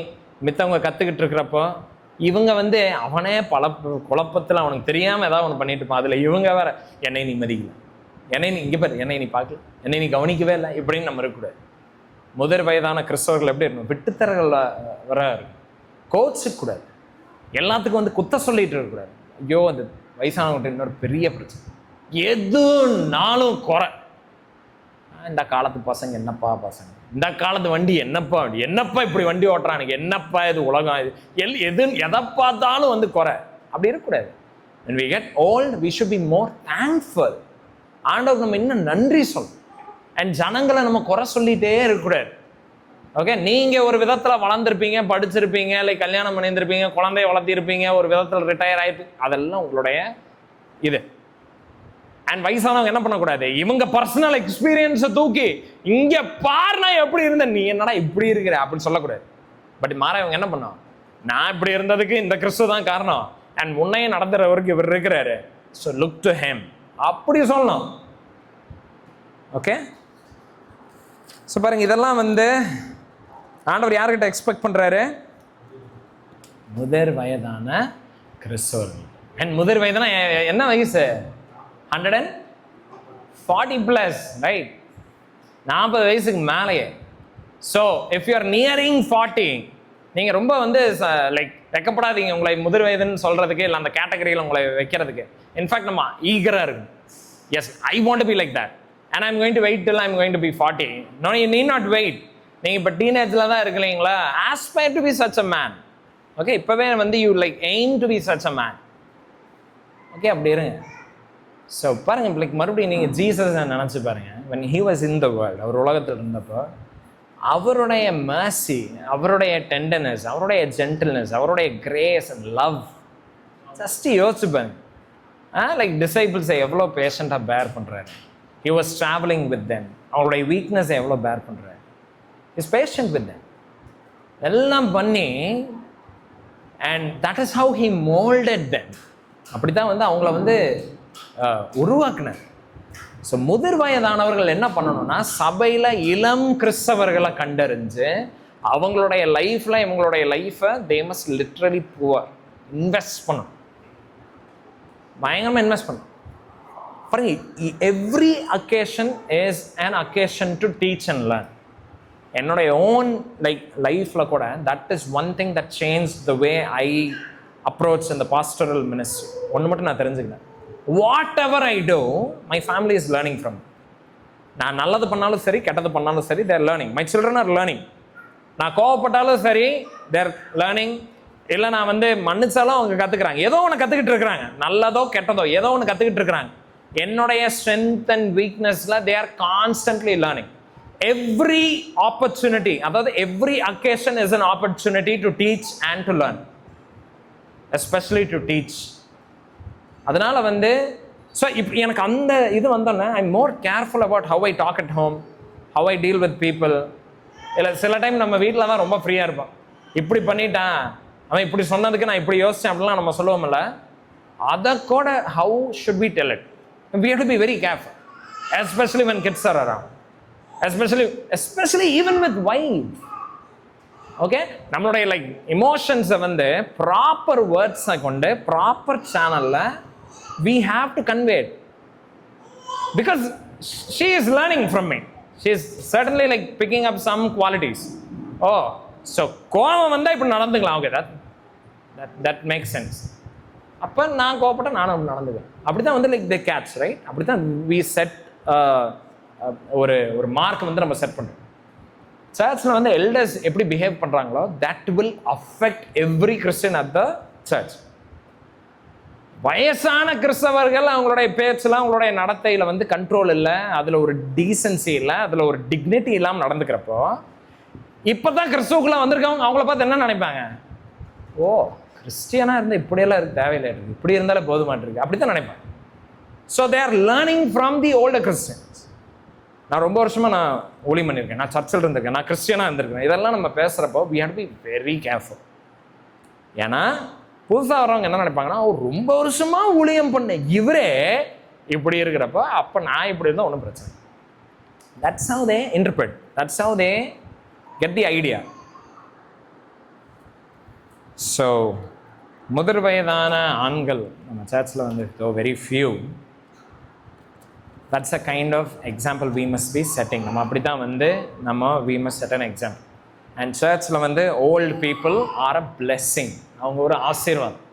Speaker 1: மித்தவங்க கற்றுக்கிட்டு இருக்கிறப்போ இவங்க அவனே பல குழப்பத்தில் அவனுக்கு தெரியாமல் ஏதாவது ஒன்று பண்ணிட்டு இருப்பான். அதில் இவங்க வேற என்னை நீ மதிக்கல, என்னை நீ இங்கே பாரு, என்னை நீ பார்க்கல, என்னை நீ கவனிக்கவே இல்லை, இப்படின்னு நம்ம இருக்கக்கூடாது. முதிர் வயதான கிறிஸ்தவர்கள் எப்படி இருக்கணும், விட்டுத்தரகள் வர இருக்கும், கோச்சிக்கூடாது, எல்லாத்துக்கும் குத்த சொல்லிட்டு இருக்கக்கூடாது. ஐயோ அந்த வயசானவங்கிட்ட இன்னொரு பெரிய பிரச்சனை, எதுனாலும் குறை. இந்த காலத்து பசங்க என்னப்பா பசங்க, இந்த காலத்து வண்டி என்னப்பா இப்படி வண்டி ஓட்டுறானுங்க, என்னப்பா இது உலகம், இது எதை பார்த்தாலும் குறை. அப்படி இருக்கக்கூடாது. When we get old, we should be more thankful. ஆண்டவருக்கு நம்ம இன்னும் நன்றி சொல்லணும். அண்ட் ஜனங்களை நம்ம குறை சொல்லிகிட்டே இருக்கக்கூடாது. ஓகே, நீங்கள் ஒரு விதத்தில் வளர்ந்துருப்பீங்க, படிச்சிருப்பீங்க, இல்லை கல்யாணம் பண்ணியிருந்திருப்பீங்க, குழந்தைய வளர்த்திருப்பீங்க, ஒரு விதத்தில் ரிட்டையர் ஆகிருப்பீங்க, அதெல்லாம் உங்களுடைய இது. அண்ட் வயசானவங்க என்ன பண்ணக்கூடாது, இவங்க பர்சனல் எக்ஸ்பீரியன்ஸை தூக்கி இங்கே பாருனா எப்படி இருந்த நீ என்னடா இப்படி இருக்கிற அப்படின்னு சொல்லக்கூடாது. பட் மாற இவங்க என்ன பண்ணுவோம், நான் இப்படி இருந்ததுக்கு இந்த கிறிஸ்து தான் காரணம், அண்ட் முன்னையும் நடத்துறவருக்கு இவர் இருக்கிறாரு, ஸோ லுக் டு ஹிம் அப்படி சொல்லணும். ஓகே, ஸோ பாருங்க, இதெல்லாம் ஆண்டவர் யார்கிட்ட எக்ஸ்பெக்ட் பண்ணுறாரு, முதிர் வயதான கிறிஸ்தவர்கள். அண்ட் முதிர் வயதான என்ன வயசு, 140+, ரைட், 40 வயசுக்கு மேலேயே. So if you are nearing 40, நீங்கள் ரொம்ப வந்து லைக் வெக்கப்படாதீங்க உங்களை முதிர் வயதுன்னு சொல்கிறதுக்கு, இல்லை அந்த கேட்டகரியில் உங்களை வைக்கிறதுக்கு. இன்ஃபேக்ட் நம்ம ஈகராக இருக்கும். Yes, I want to be like that and I'm going to wait till I'm going to be 40. No, you need not wait. நீங்கள் இப்போ டீனேஜில் தான் இருக்கீங்களா, aspire to be such a man. Okay, இப்போவே வந்து you like aim to be such a man. Okay, அப்படி இருங்க. So பாருங்கள், லைக் மறுபடியும் நீங்கள் ஜீசஸ் நினச்சி பாருங்கள். when he was in the world, அவர் உலகத்தில் இருந்தப்போ அவருடைய mercy, அவருடைய tenderness, அவருடைய gentleness, அவருடைய grace and love, ஜஸ்ட் யோசிச்சு பாருங்க. லைக் டிசைபிள்ஸை எவ்வளோ பேஷண்ட்டாக பேர் பண்ணுறாரு. he was traveling with them. அவருடைய வீக்னஸை எவ்வளோ பேர் பண்ணுறாரு. Is patient with them. எல்லாம் பண்ணி and that is how he molded them. அப்படி தான் வந்து அவங்கள வந்து உருவாக்குனார். ஸோ முதிர் வயதானவர்கள் என்ன பண்ணணும்னா, சபையில் இளம் கிறிஸ்தவர்களை கண்டறிஞ்சு அவங்களுடைய லைஃப்பில் இவங்களுடைய லைஃப்பை they must literally pour invest பண்ணணும். பயங்கரமாக இன்வெஸ்ட் பண்ணணும். பாருங்க, every occasion is an occasion to teach and learn. என்னுடைய ஓன் லைஃப்பில் கூட that is one thing that change the way I approach இந்த பாஸ்டரல் மினிஸ்ட்ரி. ஒன்று மட்டும் நான் தெரிஞ்சுக்கிட்டேன், whatever I do my family is learning from. நான் நல்லது பண்ணாலும் சரி, கெட்டது பண்ணாலும் சரி, they're learning. My children are learning. நான் கோவப்பட்டாலும் சரி, தேர் லேர்னிங். இல்லை நான் வந்து மன்னிச்சாலும் அவங்க கற்றுக்குறாங்க. ஏதோ ஒன்று கற்றுக்கிட்டு இருக்கிறாங்க, நல்லதோ கெட்டதோ ஏதோ ஒன்று கற்றுக்கிட்டு இருக்கிறாங்க. என்னுடைய ஸ்ட்ரென்த் அண்ட் வீக்னஸில் they are constantly learning. Every opportunity, அதாவது every occasion is an opportunity to teach and to learn, especially to teach. அதனால வந்து ஸோ இப்போ எனக்கு அந்த இது வந்தோன்னே I am more careful about how I talk at home, how I deal with people. இல்லை சில டைம் நம்ம வீட்டில் தான் ரொம்ப ஃப்ரீயாக இருப்போம். இப்படி பண்ணிட்டான் அவன், இப்படி சொன்னதுக்கு நான் இப்படி யோசித்தேன் அப்படிலாம் நம்ம சொல்லுவோம்ல. அதை கூட how should we tell it? We have to be very careful, especially when kids are around, especially even with wife. Okay, நம்மளுடைய லைக் இமோஷன்ஸை வந்து ப்ராப்பர் வேர்ட்ஸை கொண்டு ப்ராப்பர் சேனலில் we have to convey it, because she is learning from me. She is certainly like picking up some qualities. Oh, so கோவம் வந்தால் இப்படி நடந்துக்கலாம். Okay, that makes sense. அப்போ நான் கோவப்பட்ட நானும் நடந்துக்குவேன். அப்படி தான் வந்து லைக் தி கேட்ச் ரைட். அப்படி தான் we set ஒரு மார்க் வந்து நம்ம செட் பண்ணுறோம். சர்ச்சில் வந்து எல்டர்ஸ் எப்படி பிஹேவ் பண்ணுறாங்களோ that will affect every Christian at the church. வயசான கிறிஸ்தவர்கள் அவங்களுடைய பேச்சில் அவங்களுடைய நடத்தையில் வந்து கண்ட்ரோல் இல்லை, அதில் ஒரு டீசன்சி இல்லை, அதில் ஒரு டிக்னிட்டி இல்லாமல் நடந்துக்கிறப்போ இப்போ தான் கிறிஸ்துவுக்குள்ளே வந்திருக்கவங்க அவங்கள பார்த்து என்ன நினைப்பாங்க? ஓ, கிறிஸ்டியனாக இருந்தால் இப்படியெல்லாம் இருக்கு, தேவையில்லை, இருக்குது இப்படி இருந்தாலே போதுமாட்டிருக்கு, அப்படி தான் நினைப்பாங்க. So they are learning from the older Christians. நான் ரொம்ப வருஷமாக நான் ஊழியம் பண்ணியிருக்கேன், நான் சர்ச்சில் இருந்திருக்கேன், நான் கிறிஸ்டியனாக இருந்திருக்கேன். இதெல்லாம் நம்ம பேசுகிறப்போ we have to be very careful. ஏன்னா புதுசாக வரவங்க என்ன நினைப்பாங்கன்னா, ரொம்ப வருஷமாக ஊழியம் பண்ண இவரே இப்படி இருக்கிறப்போ அப்போ நான் இப்படி இருந்தால் ஒன்றும் பிரச்சனை. That's how they interpret, that's how they get the idea. So முதிர் வயதான ஆண்கள் நம்ம சர்ச்சில் வந்து very few. That's a kind of example we must be setting. நம்ம அப்படி தான் வந்து we must set an example. And சர்ச்சில் வந்து old people are a blessing. அவங்க ஒரு ஆசீர்வாதம்.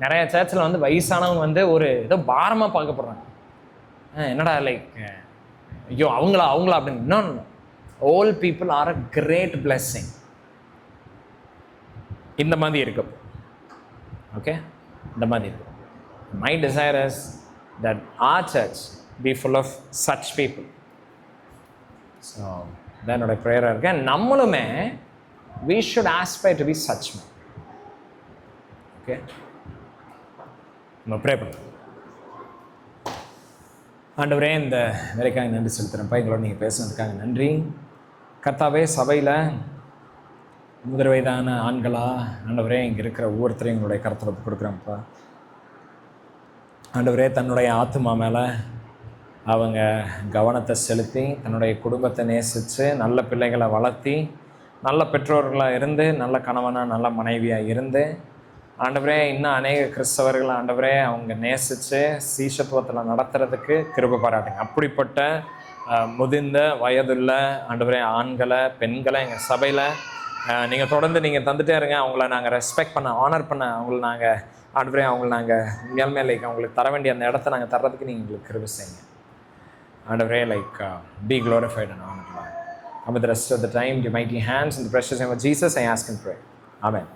Speaker 1: நிறைய சர்ச்சில் வந்து வயசானவங்க வந்து ஒரு ஏதோ பாரமாக பார்க்கப்படுறாங்க. என்னடா லைக் ஐயோ அவங்களா அப்படின்னு. இன்னொன்று old people are a great blessing. இந்த மாதிரி இருக்கும். ஓகே, இந்த மாதிரி இருக்கும். My desire is that our church be full of such people. So தான் என்னோட ப்ரேயராக இருக்கு. நம்மளுமே we should aspire to be such men. Okay, நம்ம ப்ரே பண்ணுறோம். ஆண்டவரே, இந்த வேலைக்காக நன்றி செலுத்துகிறேன்ப்பா. எங்களோட நீங்கள் பேசுனதுக்காக நன்றி. கர்த்தாவே, சபையில் முதிர் வயதான ஆண்களா ஆண்டவரே இங்கே இருக்கிற ஒவ்வொருத்தரையும் எங்களுடைய கருத்தில் கொடுக்குறேன்ப்பா. ஆண்டவரே, தன்னுடைய ஆத்மா மேலே அவங்க கவனத்தை செலுத்தி தன்னுடைய குடும்பத்தை நேசித்து நல்ல பிள்ளைகளை வளர்த்தி நல்ல பெற்றோர்களாக இருந்து நல்ல கணவனாக நல்ல மனைவியாக இருந்து ஆண்டவரே இன்னும் அநேக கிறிஸ்தவர்கள் ஆண்டவரே அவங்க நேசித்து சீஷத்துவத்தில் நடத்துறதுக்கு கிருபை பாராட்டுங்க. அப்படிப்பட்ட முதிர்ந்த வயதுள்ள ஆண்டவரே ஆண்களை பெண்களை எங்கள் சபையில் நீங்கள் தொடர்ந்து நீங்கள் தந்துட்டே இருங்க. அவங்கள நாங்கள் ரெஸ்பெக்ட் பண்ண, ஆனர் பண்ண, அவங்கள நாங்கள் ஆண்டவரே அவங்கள நாங்கள் மேல் அவங்களுக்கு தர வேண்டிய அந்த இடத்த நாங்கள் தர்றதுக்கு நீங்கள் எங்களுக்கு கிருபை செய்யுங்க ஆண்டவரே. Be glorified and honored, Lord. Come with the rest of the time to mighty hands in the precious name of Jesus, I ask and pray. Amen.